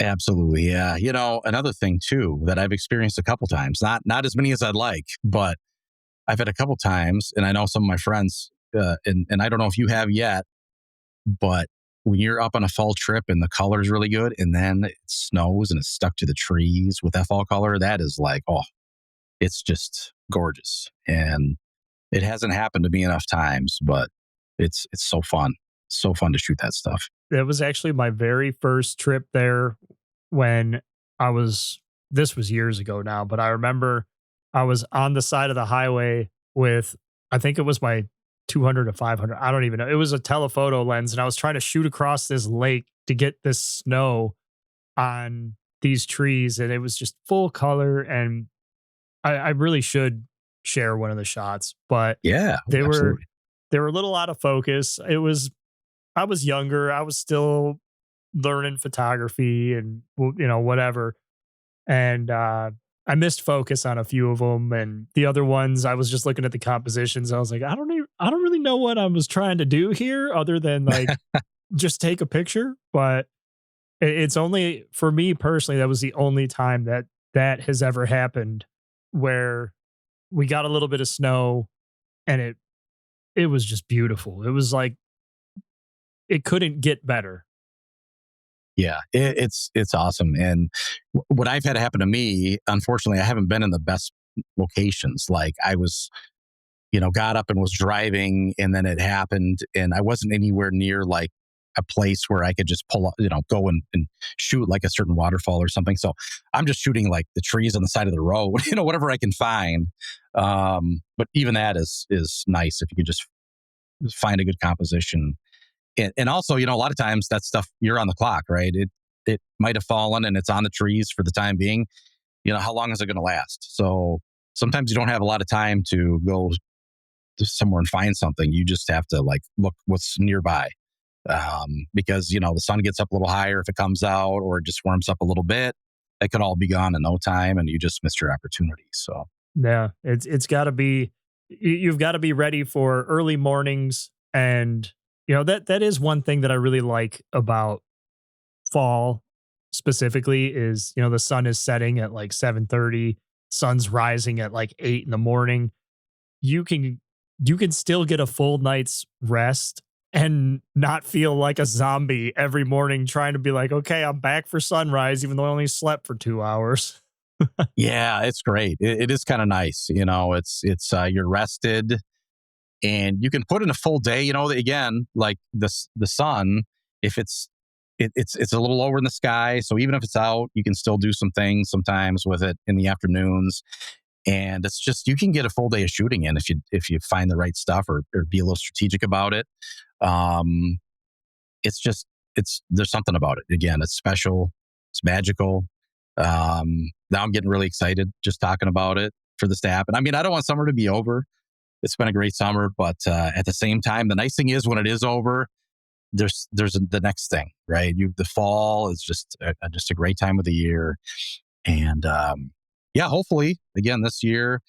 Absolutely, yeah. Another thing too that I've experienced a couple times, not as many as I'd like, but I've had a couple times, and I know some of my friends, and I don't know if you have yet, but when you're up on a fall trip and the color is really good, and then it snows and it's stuck to the trees with that fall color, that is like, oh, it's just gorgeous. And it hasn't happened to me enough times, but it's so fun to shoot that stuff. That was actually my very first trip there when I was, this was years ago now, but I remember I was on the side of the highway with, I think it was my 200 to 500. I don't even know. It was a telephoto lens, and I was trying to shoot across this lake to get this snow on these trees, and it was just full color. And I really should share one of the shots, but Yeah, they were absolutely. they were a little out of focus. I was younger. I was still learning photography and whatever. And I missed focus on a few of them, and the other ones I was just looking at the compositions. I was like, I don't really know what I was trying to do here, other than like just take a picture. But it's only for me personally, that was the only time that has ever happened where we got a little bit of snow, and it was just beautiful. It was like it couldn't get better. Yeah, it's awesome. And what I've had happen to me, unfortunately, I haven't been in the best locations. Like I was, got up and was driving, and then it happened, and I wasn't anywhere near like a place where I could just pull up, go and shoot like a certain waterfall or something. So I'm just shooting like the trees on the side of the road, whatever I can find. But even that is nice if you could just find a good composition. And also, a lot of times that stuff, you're on the clock, right? It might have fallen and it's on the trees for the time being. How long is it going to last? So sometimes you don't have a lot of time to go to somewhere and find something. You just have to like look what's nearby, because the sun gets up a little higher if it comes out, or it just warms up a little bit. It could all be gone in no time, and you just missed your opportunity. So Yeah, it's got to be you've got to be ready for early mornings. And that is one thing that I really like about fall specifically is the sun is setting at like 7:30, sun's rising at like 8 in the morning. You can you can still get a full night's rest and not feel like a zombie every morning trying to be like, okay, I'm back for sunrise, even though I only slept for 2 hours. yeah, it's great. It is kind of nice. You're rested, and you can put in a full day. Again, like the sun, if it's a little lower in the sky, so even if it's out, you can still do some things sometimes with it in the afternoons. And it's just, you can get a full day of shooting in if you find the right stuff, or be a little strategic about it. Um, it's just there's something about it. Again, it's special, it's magical. Now I'm getting really excited just talking about it for this to happen. I mean, I don't want summer to be over. It's been a great summer, but at the same time, the nice thing is when it is over, there's the next thing, right? The fall is just a great time of the year. And yeah, hopefully again this year,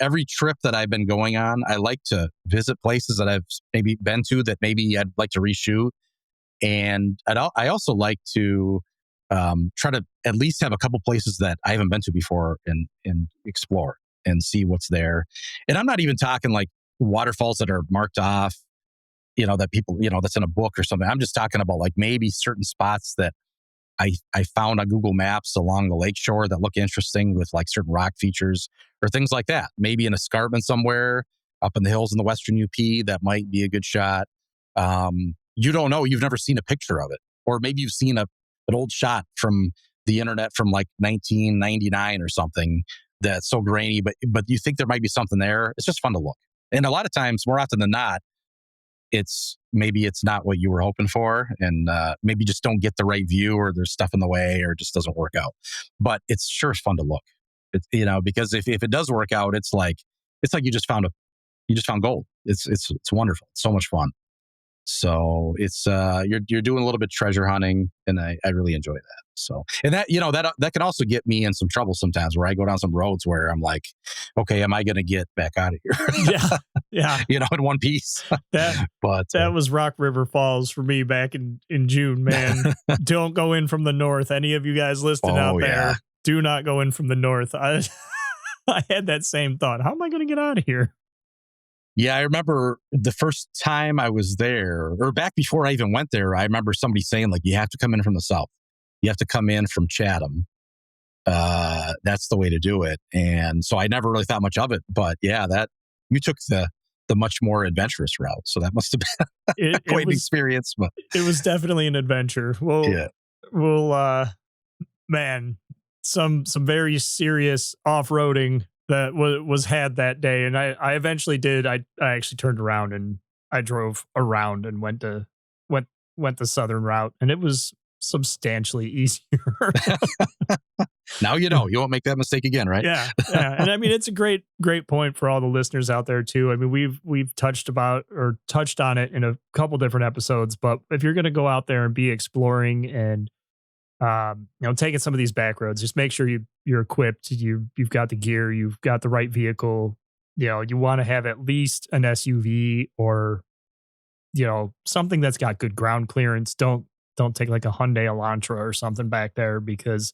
every trip that I've been going on, I like to visit places that I've maybe been to that maybe I'd like to reshoot. And I also like to try to at least have a couple places that I haven't been to before, and explore and see what's there. And I'm not even talking like waterfalls that are marked off, that people, that's in a book or something. I'm just talking about like maybe certain spots that I found on Google Maps along the lakeshore that look interesting with like certain rock features or things like that. Maybe an escarpment somewhere up in the hills in the Western UP that might be a good shot. You don't know. You've never seen a picture of it. Or maybe you've seen an old shot from the internet from like 1999 or something that's so grainy, but you think there might be something there. It's just fun to look. And a lot of times, more often than not, maybe it's not what you were hoping for, and maybe just don't get the right view, or there's stuff in the way, or it just doesn't work out. But it's sure fun to look. It's, because if it does work out, it's like you just found gold. It's wonderful. It's so much fun. So it's you're doing a little bit of treasure hunting, and I really enjoy that. So, and that that can also get me in some trouble sometimes, where I go down some roads where I'm like, okay, am I going to get back out of here? Yeah. In one piece. That was Rock River Falls for me back in June, man. Don't go in from the north. Any of you guys listening out there, do not go in from the north. I had that same thought. How am I going to get out of here? Yeah, I remember the first time I was there, or back before I even went there, I remember somebody saying, like, you have to come in from the south. You have to come in from Chatham. That's the way to do it. And so I never really thought much of it. But yeah, that you took the much more adventurous route. So that must have been quite an experience. But it was definitely an adventure. Man, some very serious off-roading that was had that day, and I eventually did. I actually turned around and I drove around and went the southern route, and it was substantially easier. Now you won't make that mistake again, right? Yeah. And I mean, it's a great point for all the listeners out there too. I mean, we've touched on it in a couple different episodes, but if you're going to go out there and be exploring and taking some of these back roads, just make sure you're equipped. You've got the gear, you've got the right vehicle. You want to have at least an SUV or, something that's got good ground clearance. Don't take like a Hyundai Elantra or something back there, because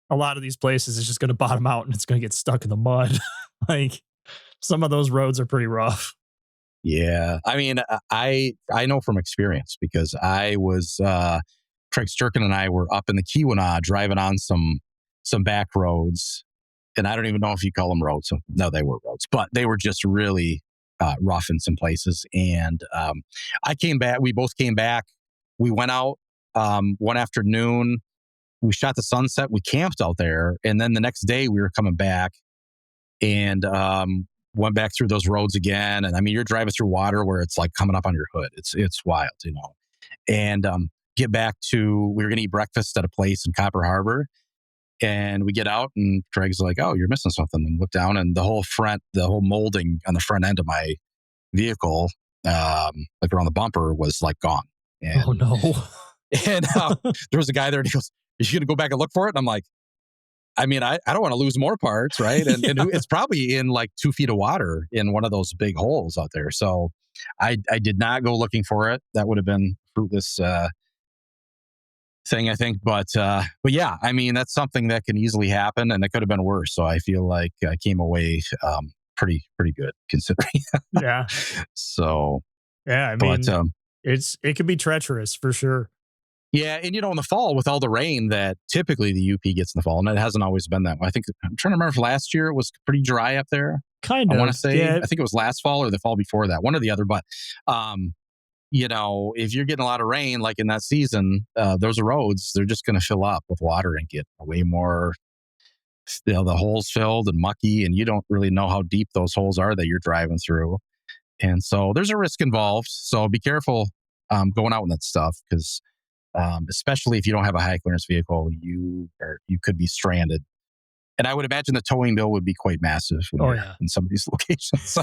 a lot of these places is just going to bottom out and it's going to get stuck in the mud. Like, some of those roads are pretty rough. Yeah. I mean, I know from experience, because I was, Craig Sturkin and I were up in the Keweenaw driving on some back roads, and I don't even know if you call them roads. No, they were roads, but they were just really rough in some places. And I came back. We both came back. We went out one afternoon. We shot the sunset. We camped out there, and then the next day we were coming back and went back through those roads again. And I mean, you're driving through water where it's like coming up on your hood. It's wild, And we were going to eat breakfast at a place in Copper Harbor, and we get out and Craig's like, "Oh, you're missing something." And look down, and the whole molding on the front end of my vehicle, like around the bumper, was like gone. And, oh no. And there was a guy there, and he goes, "Is you going to go back and look for it?" And I'm like, I mean, I don't want to lose more parts, right? And, and it's probably in like 2 feet of water in one of those big holes out there. So I did not go looking for it. That would have been fruitless thing, I think. But yeah, I mean, that's something that can easily happen, and it could have been worse. So I feel like I came away pretty good considering. Yeah. So yeah, I mean, it can be treacherous for sure. Yeah, and in the fall with all the rain that typically the UP gets in the fall, and it hasn't always been that way. I think I'm trying to remember if last year it was pretty dry up there. Kind of. I want to say, yeah. I think it was last fall or the fall before that, one or the other. But if you're getting a lot of rain, like in that season, those roads, they're just going to fill up with water and get way more, the holes filled and mucky, and you don't really know how deep those holes are that you're driving through. And so there's a risk involved. So be careful going out with that stuff, because especially if you don't have a high clearance vehicle, you could be stranded. And I would imagine the towing bill would be quite massive in some of these locations. So,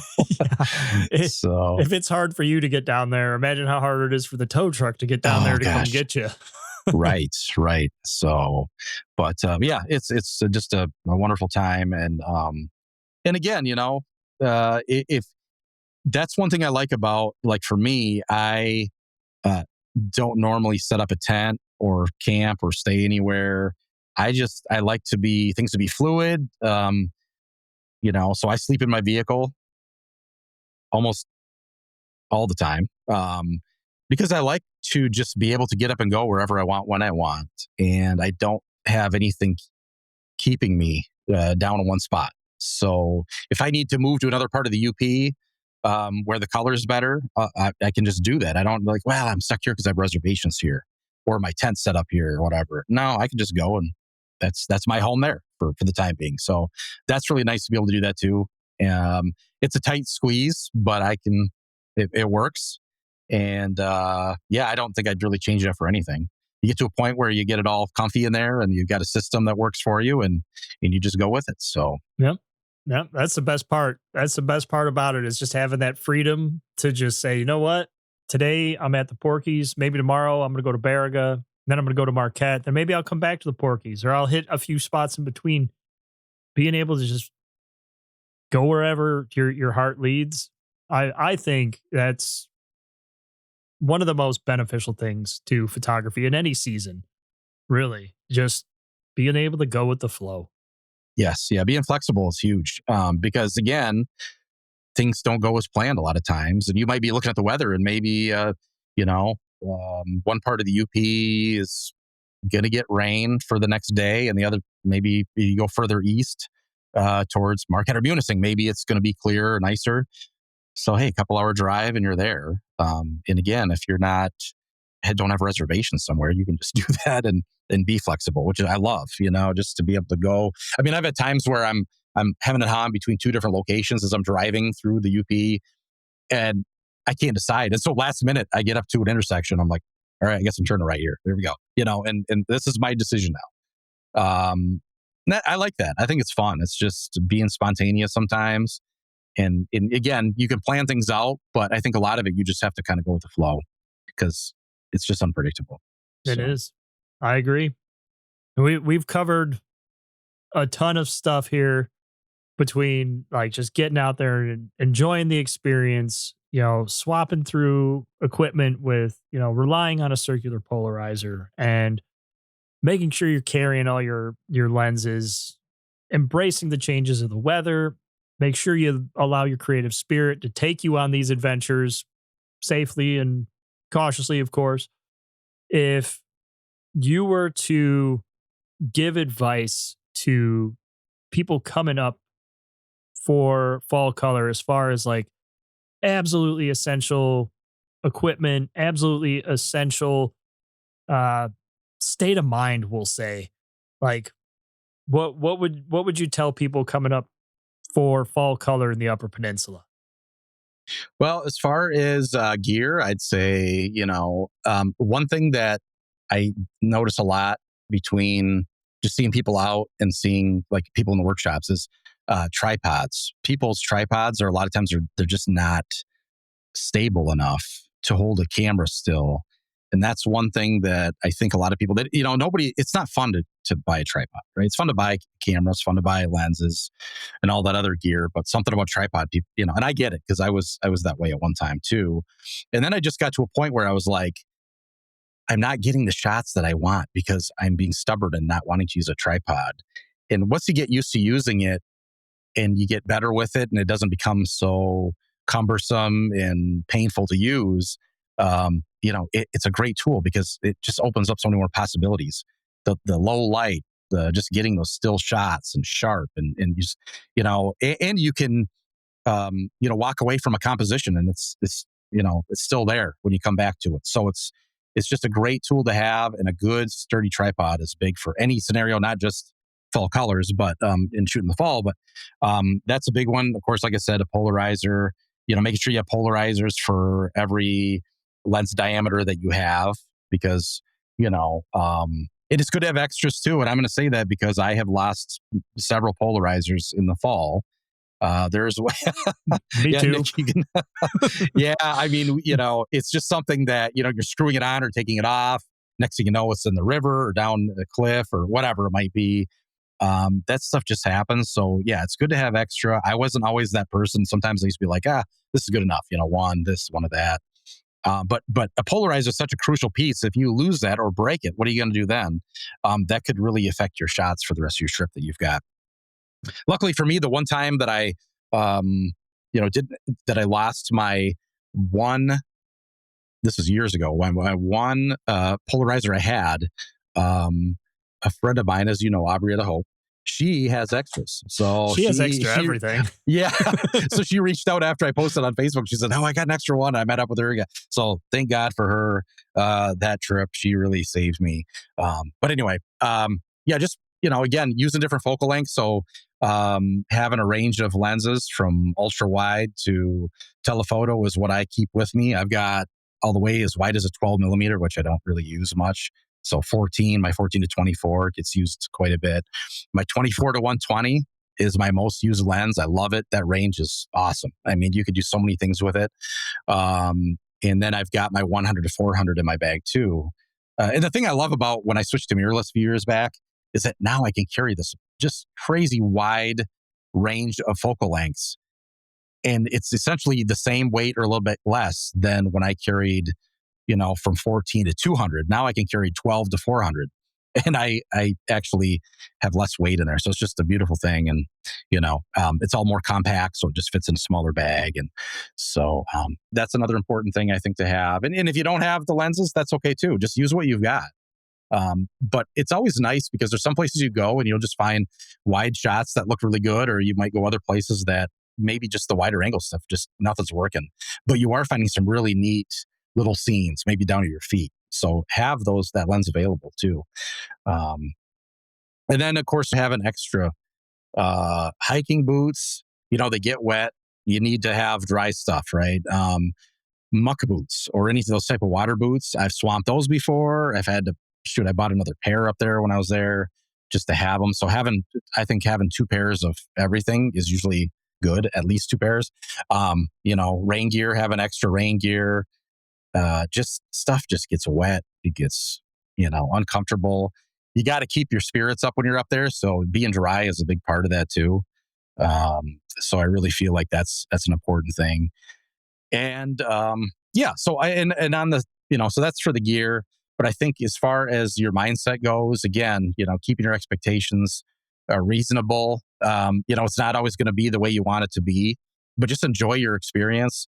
so if it's hard for you to get down there, imagine how hard it is for the tow truck to get down there to come get you. Right. So, but yeah, it's just a wonderful time. And again, if that's one thing I like about, like, for me, I don't normally set up a tent or camp or stay anywhere. I like things to be fluid. So I sleep in my vehicle almost all the time. Because I like to just be able to get up and go wherever I want when I want, and I don't have anything keeping me down in one spot. So if I need to move to another part of the UP where the color is better, I can just do that. I don't like, well, I'm stuck here because I have reservations here or my tent set up here or whatever. No, I can just go, and that's my home there for the time being. So that's really nice to be able to do that too. It's a tight squeeze, but it works. And yeah, I don't think I'd really change it for anything. You get to a point where you get it all comfy in there and you've got a system that works for you, and you just go with it. So Yep. Yep. That's the best part. That's the best part about it, is just having that freedom to just say, you know what? Today I'm at the Porkies. Maybe tomorrow I'm going to go to Baraga. Then I'm going to go to Marquette. Then maybe I'll come back to the Porkies, or I'll hit a few spots in between. Being able to just go wherever your heart leads. I think that's one of the most beneficial things to photography in any season, really. Just being able to go with the flow. yes, yeah, being flexible is huge because again, things don't go as planned a lot of times, and you might be looking at the weather and maybe you know one part of the UP is going to get rain for the next day, and the other maybe you go further east towards Marquette or Munising, maybe it's going to be clearer, nicer. So hey, a couple hour drive and you're there. And again, if you're not don't have reservations somewhere, you can just do that and be flexible, which I love. Just to be able to go. I mean, I've had times where I'm having it on between two different locations as I'm driving through the UP, and I can't decide. And so last minute, I get up to an intersection. I'm like, all right, I guess I'm turning right here. There we go. And this is my decision now. I like that. I think it's fun. It's just being spontaneous sometimes. And again, you can plan things out, but I think a lot of it, you just have to kind of go with the flow because it's just unpredictable. It So, is. I agree. We've covered a ton of stuff here, between like just getting out there and enjoying the experience, swapping through equipment with, relying on a circular polarizer, and making sure you're carrying all your lenses, embracing the changes of the weather. Make sure you allow your creative spirit to take you on these adventures safely and cautiously, of course. If you were to give advice to people coming up for fall color, as far as like absolutely essential equipment, absolutely essential uh state of mind, we'll say, like what would you tell people coming up for fall color in the Upper Peninsula? well, as far as gear, I'd say, one thing that I notice a lot between just seeing people out and seeing like people in the workshops is tripods. People's tripods are a lot of times they're just not stable enough to hold a camera still. And that's one thing that I think a lot of people that, nobody, it's not fun to buy a tripod, right? It's fun to buy cameras, fun to buy lenses and all that other gear, but something about tripod people, and I get it because I was that way at one time too. And then I just got to a point where I was like, I'm not getting the shots that I want because I'm being stubborn and not wanting to use a tripod. And once you get used to using it and you get better with it and it doesn't become so cumbersome and painful to use, it's a great tool because it just opens up so many more possibilities. The low light, just getting those still shots and sharp and just, and you can, walk away from a composition and it's still there when you come back to it. So it's just a great tool to have, and a good sturdy tripod is big for any scenario, not just fall colors, but in shooting the fall. But that's a big one. Of course, like I said, a polarizer, making sure you have polarizers for every lens diameter that you have, because, it is good to have extras too. And I'm going to say that because I have lost several polarizers in the fall. There's Me yeah, too. Nick, you can, yeah, I mean, it's just something that, you're screwing it on or taking it off. Next thing you know, it's in the river or down a cliff or whatever it might be. That stuff just happens. So yeah, it's good to have extra. I wasn't always that person. Sometimes I used to be like, this is good enough. One, this, one of that. But a polarizer is such a crucial piece. If you lose that or break it, what are you going to do then? That could really affect your shots for the rest of your trip that you've got. Luckily for me, the one time that I, did that I lost my one this is years ago, when one polarizer I had, a friend of mine, as you know, Aubrey of the Hope, she has extras. So She has extra everything. yeah. So she reached out after I posted on Facebook. She said, "Oh, I got an extra one." I met up with her again. So thank God for her. That trip, she really saved me. But anyway, yeah, just, again, using different focal lengths. So having a range of lenses from ultra wide to telephoto is what I keep with me. I've got all the way as wide as a 12 millimeter, which I don't really use much. So my 14 to 24 gets used quite a bit. My 24 to 120 is my most used lens. I love it. That range is awesome. I mean, you could do so many things with it. And then I've got my 100 to 400 in my bag too. And the thing I love about when I switched to mirrorless a few years back is that now I can carry this just crazy wide range of focal lengths. And it's essentially the same weight or a little bit less than when I carried, from 14 to 200. Now I can carry 12 to 400. And I actually have less weight in there. So it's just a beautiful thing. And, it's all more compact. So it just fits in a smaller bag. And so that's another important thing I think to have. And if you don't have the lenses, that's okay too. Just use what you've got. But it's always nice because there's some places you go and you'll just find wide shots that look really good, or you might go other places that maybe just the wider angle stuff, just nothing's working. But you are finding some really neat little scenes, maybe down at your feet. So have that lens available too. And then of course have an extra hiking boots. They get wet. You need to have dry stuff, right? Muck boots or any of those type of water boots. I've swamped those before. I bought another pair up there when I was there just to have them. So I think having 2 pairs of everything is usually good, at least 2 pairs. Rain gear, have an extra rain gear. Just stuff just gets wet. It gets, uncomfortable. You got to keep your spirits up when you're up there. So being dry is a big part of that too. So I really feel like that's an important thing. And yeah, so and on the, so that's for the gear. But I think as far as your mindset goes, again, keeping your expectations reasonable. It's not always going to be the way you want it to be, but just enjoy your experience.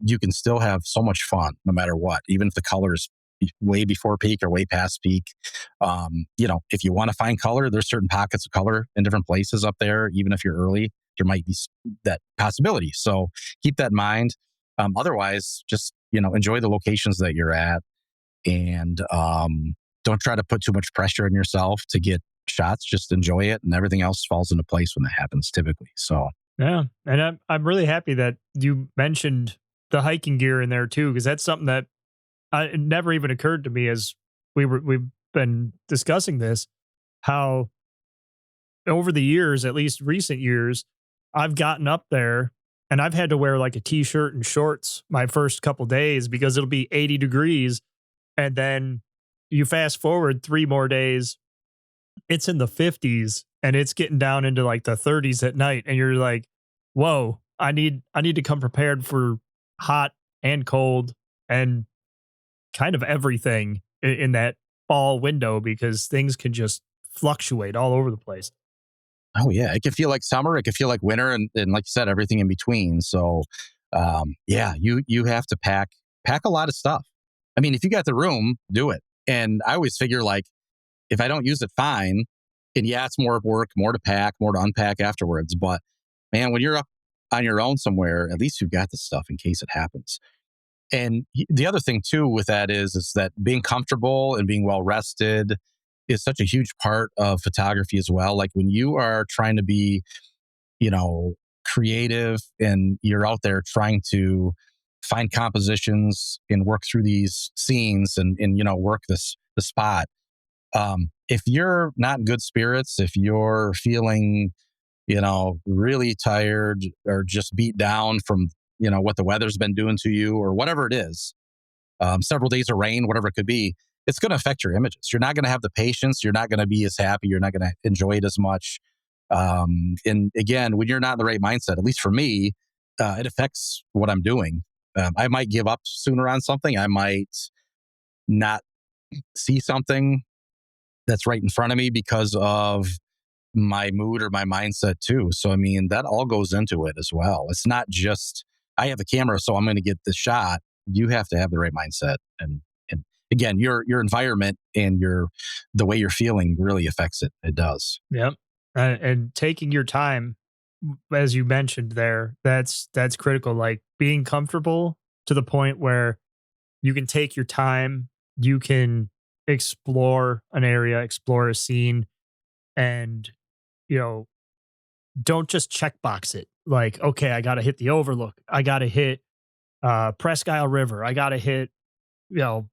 You can still have so much fun no matter what, even if the color's way before peak or way past peak. If you want to find color, there's certain pockets of color in different places up there. Even if you're early, there might be that possibility. So keep that in mind. Otherwise, just, enjoy the locations that you're at, and don't try to put too much pressure on yourself to get shots. Just enjoy it, and everything else falls into place when that happens typically. So yeah. And I'm really happy that you mentioned the hiking gear in there too, because that's something that it never even occurred to me as we've been discussing this, how over the years, at least recent years, I've gotten up there and I've had to wear like a t-shirt and shorts my first couple days because it'll be 80 degrees. And then you fast forward 3 more days, it's in the 50s and it's getting down into like the 30s at night. And you're like, whoa, I need to come prepared for hot and cold and kind of everything in that fall window, because things can just fluctuate all over the place. oh yeah, it can feel like summer, it can feel like winter, and like you said, everything in between. So yeah, you have to pack a lot of stuff. I mean, if you got the room, do it. And I always figure, like, if I don't use it, fine. And yeah, it's more work, more to pack, more to unpack afterwards. But man, when you're up on your own somewhere, at least you've got the stuff in case it happens. And the other thing too with that is that being comfortable and being well rested is such a huge part of photography as well. Like when you are trying to be, creative, and you're out there trying to find compositions and work through these scenes and work the spot. If you're not in good spirits, if you're feeling, really tired or just beat down from, what the weather's been doing to you or whatever it is, several days of rain, whatever it could be, it's going to affect your images. You're not going to have the patience. You're not going to be as happy. You're not going to enjoy it as much. And again, when you're not in the right mindset, at least for me, it affects what I'm doing. I might give up sooner on something. I might not see something that's right in front of me because of my mood or my mindset too. So, I mean, that all goes into it as well. It's not just, I have a camera, so I'm going to get the shot. you have to have the right mindset. And again, your environment and the way you're feeling really affects it. It does. Yep. And taking your time, as you mentioned there, that's critical. Like being comfortable to the point where you can take your time, you can explore an area, explore a scene, and you know, don't just checkbox it. Like, okay, I got to hit the Overlook, I got to hit Presque Isle River, I got to hit you know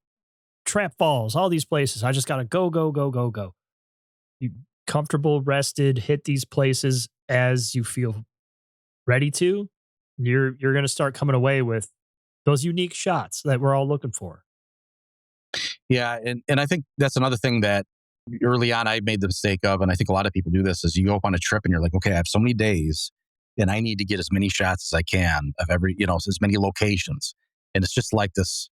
Trap Falls, all these places. I just got to go, go, go, go, go. You comfortable, rested, hit these places as you feel ready to. You're going to start coming away with those unique shots that we're all looking for. Yeah, and I think that's another thing that early on I made the mistake of, and I think a lot of people do this, is you go up on a trip and you're like, okay, I have so many days and I need to get as many shots as I can of every, as many locations. And it's just like this,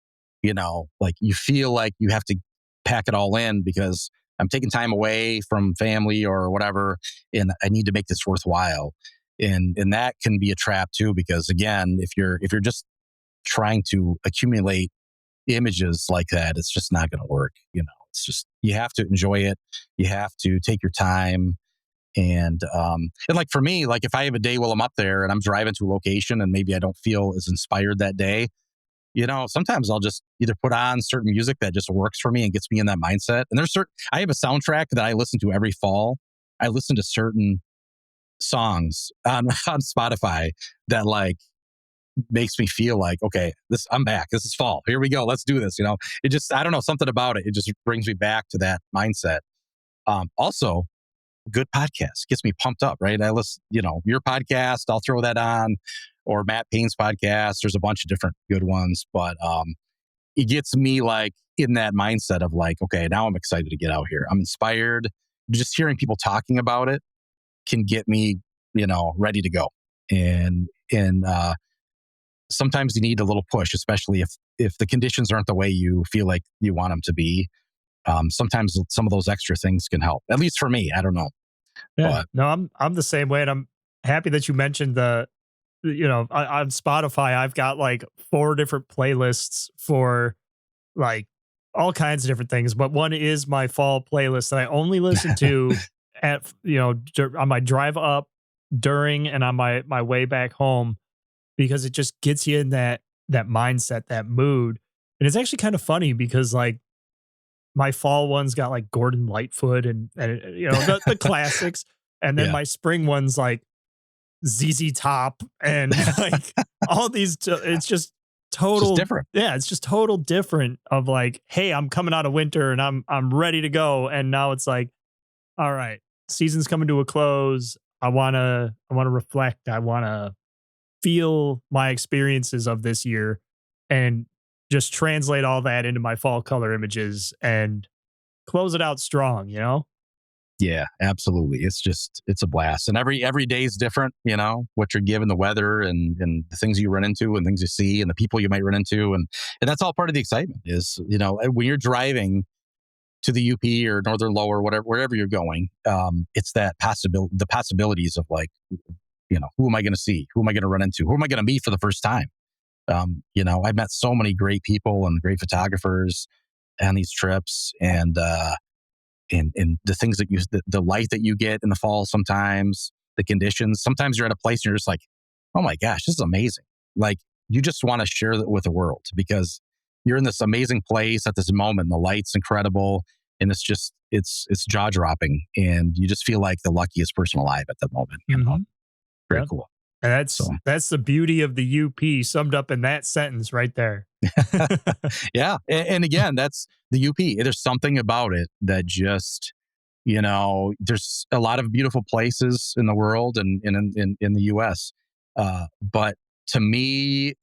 like you feel like you have to pack it all in because I'm taking time away from family or whatever, and I need to make this worthwhile. And that can be a trap too, because again, if you're just trying to accumulate images like that, it's just not going to work. It's just, you have to enjoy it. You have to take your time. And like for me, like if I have a day while I'm up there and I'm driving to a location and maybe I don't feel as inspired that day, sometimes I'll just either put on certain music that just works for me and gets me in that mindset. And I have a soundtrack that I listen to every fall. I listen to certain songs on Spotify that like makes me feel like, okay, I'm back. This is fall. Here we go. Let's do this. It just, I don't know, something about it. It just brings me back to that mindset. Also, good podcast gets me pumped up, right? I listen, your podcast, I'll throw that on, or Matt Payne's podcast. There's a bunch of different good ones, but it gets me like in that mindset of like, okay, now I'm excited to get out here. I'm inspired. Just hearing people talking about it can get me, ready to go. And sometimes you need a little push, especially if the conditions aren't the way you feel like you want them to be. Sometimes some of those extra things can help. At least for me, I don't know. Yeah, But no, I'm the same way, and I'm happy that you mentioned on Spotify. I've got like 4 different playlists for like all kinds of different things, but one is my fall playlist that I only listen to at on my drive up, during, and on my way back home, because it just gets you in that mindset, that mood. And it's actually kind of funny because like my fall one's got like Gordon Lightfoot and the classics, and then yeah, my spring one's like ZZ Top and like all these. It's just it's just total. different. Yeah, it's just total different. Of like, hey, I'm coming out of winter and I'm ready to go, and now it's like, all right, season's coming to a close. I wanna reflect. I wanna feel my experiences of this year and just translate all that into my fall color images and close it out strong. Yeah, absolutely. It's a blast. And every day is different, what you're given, the weather and the things you run into and things you see and the people you might run into. And that's all part of the excitement is, when you're driving to the UP or Northern Lower, whatever, wherever you're going, it's that the possibilities of like, who am I going to see? Who am I going to run into? Who am I going to meet for the first time? I've met so many great people and great photographers on these trips, and the things that the light that you get in the fall, sometimes the conditions, sometimes you're at a place and you're just like, oh my gosh, this is amazing. Like you just want to share that with the world because you're in this amazing place at this moment. And the light's incredible. And it's jaw dropping. And you just feel like the luckiest person alive at that moment. Very Yep. cool. And So, that's the beauty of the UP summed up in that sentence right there. yeah. And again, that's the UP. There's something about it that just, there's a lot of beautiful places in the world and in the US. But to me,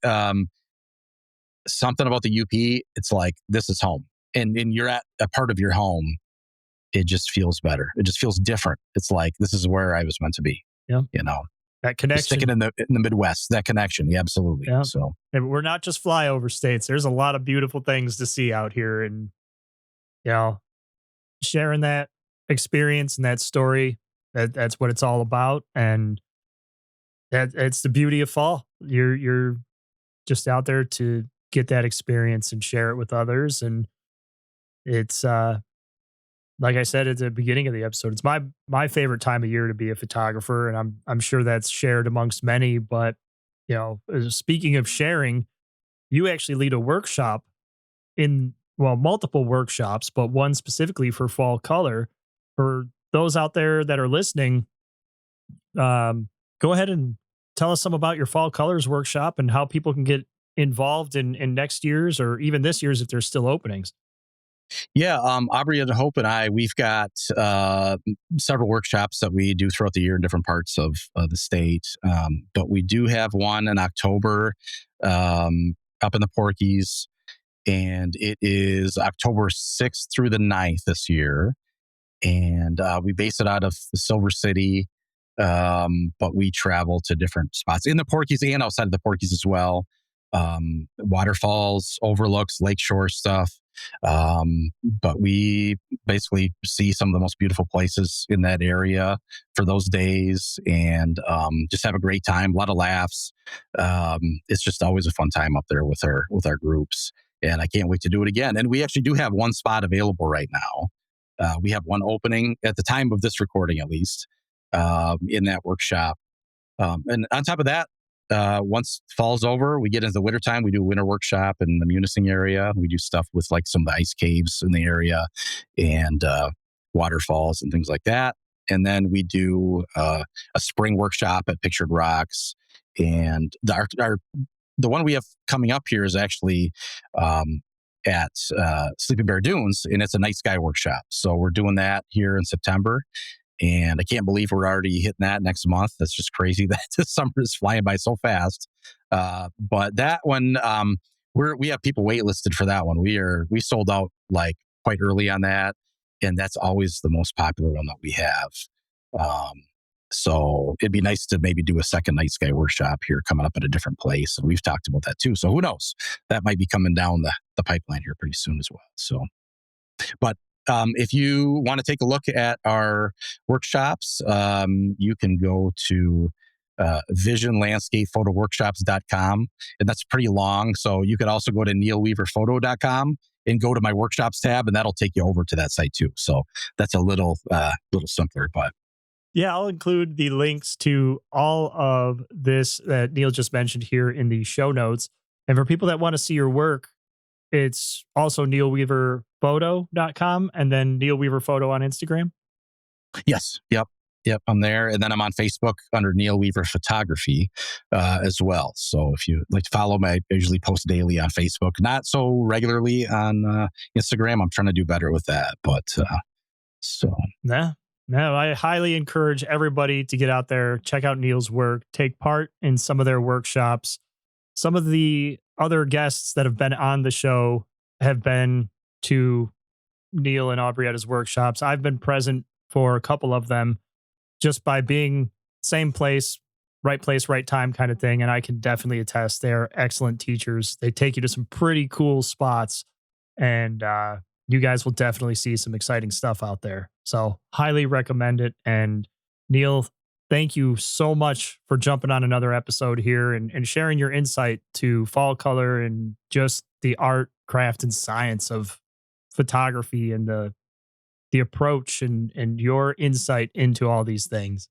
something about the UP, it's like, this is home. And you're at a part of your home. It just feels better. It just feels different. It's like, this is where I was meant to be. Yeah. That connection. Sticking in the Midwest, that connection. Yeah, absolutely. Yeah. So, and we're not just flyover states. There's a lot of beautiful things to see out here. And, sharing that experience and that story, that's what it's all about. And it's the beauty of fall. You're just out there to get that experience and share it with others. And it's like I said at the beginning of the episode, it's my favorite time of year to be a photographer, and I'm sure that's shared amongst many. But speaking of sharing, you actually lead a workshop multiple workshops, but one specifically for fall color. For those out there that are listening, go ahead and tell us some about your fall colors workshop and how people can get involved in next year's or even this year's if there's still openings. Yeah, Aubrey and Hope and I, we've got several workshops that we do throughout the year in different parts of the state. But we do have one in October up in the Porkies, and it is October 6th through the 9th this year. And we base it out of Silver City, but we travel to different spots in the Porkies and outside of the Porkies as well. Waterfalls, overlooks, lakeshore stuff. But we basically see some of the most beautiful places in that area for those days, and just have a great time, a lot of laughs. It's just always a fun time up there with our groups, and I can't wait to do it again. And we actually do have one spot available right now. We have one opening at the time of this recording, at least, in that workshop. And on top of that, once fall's over, we get into the wintertime. We do a winter workshop in the Munising area. We do stuff with like some of the ice caves in the area and waterfalls and things like that. And then we do a spring workshop at Pictured Rocks. And the one we have coming up here is actually at Sleeping Bear Dunes, and it's a night sky workshop. So we're doing that here in September. And I can't believe we're already hitting that next month. That's just crazy that the summer is flying by so fast. But that one, we have people waitlisted for that one. We sold out like quite early on that, and that's always the most popular one that we have. So it'd be nice to maybe do a second night sky workshop here coming up at a different place. And we've talked about that too. So who knows? That might be coming down the pipeline here pretty soon as well. So, but if you want to take a look at our workshops, you can go to visionlandscapephotoworkshops.com, and that's pretty long. So you could also go to neilweaverphoto.com and go to my workshops tab, and that'll take you over to that site too. So that's a little simpler, but. Yeah, I'll include the links to all of this that Neil just mentioned here in the show notes. And for people that want to see your work, it's also neilweaverphoto.com and then Neil Weaver Photo on Instagram. Yes. Yep. I'm there. And then I'm on Facebook under Neil Weaver Photography as well. So if you like to follow me, I usually post daily on Facebook, not so regularly on Instagram. I'm trying to do better with that. But No, I highly encourage everybody to get out there, check out Neil's work, take part in some of their workshops. Some of the other guests that have been on the show have been to Neil and Aubrietta's workshops. I've been present for a couple of them just by being same place, right time kind of thing. And I can definitely attest they're excellent teachers. They take you to some pretty cool spots, and you guys will definitely see some exciting stuff out there. So highly recommend it. And Neil, thank you so much for jumping on another episode here and sharing your insight to fall color and just the art, craft, and science of photography and the approach and your insight into all these things.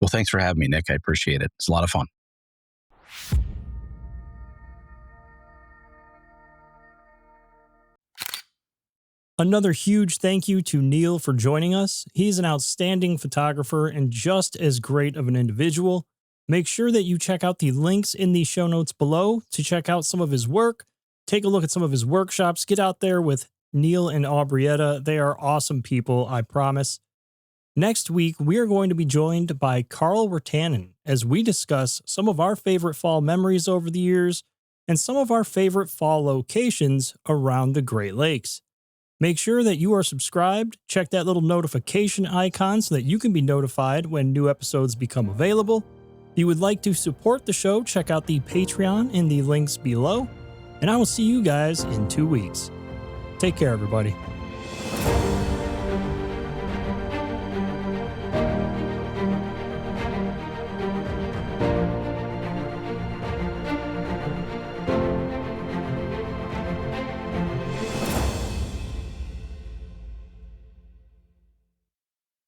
Well, thanks for having me, Nick. I appreciate it. It's a lot of fun. Another huge thank you to Neil for joining us. He's an outstanding photographer and just as great of an individual. Make sure that you check out the links in the show notes below to check out some of his work, take a look at some of his workshops, get out there with Neil and Aubrietta. They are awesome people, I promise. Next week, we are going to be joined by Carl Wirtanen as we discuss some of our favorite fall memories over the years and some of our favorite fall locations around the Great Lakes. Make sure that you are subscribed, check that little notification icon so that you can be notified when new episodes become available. If you would like to support the show, check out the Patreon in the links below. And I will see you guys in 2 weeks. Take care, everybody.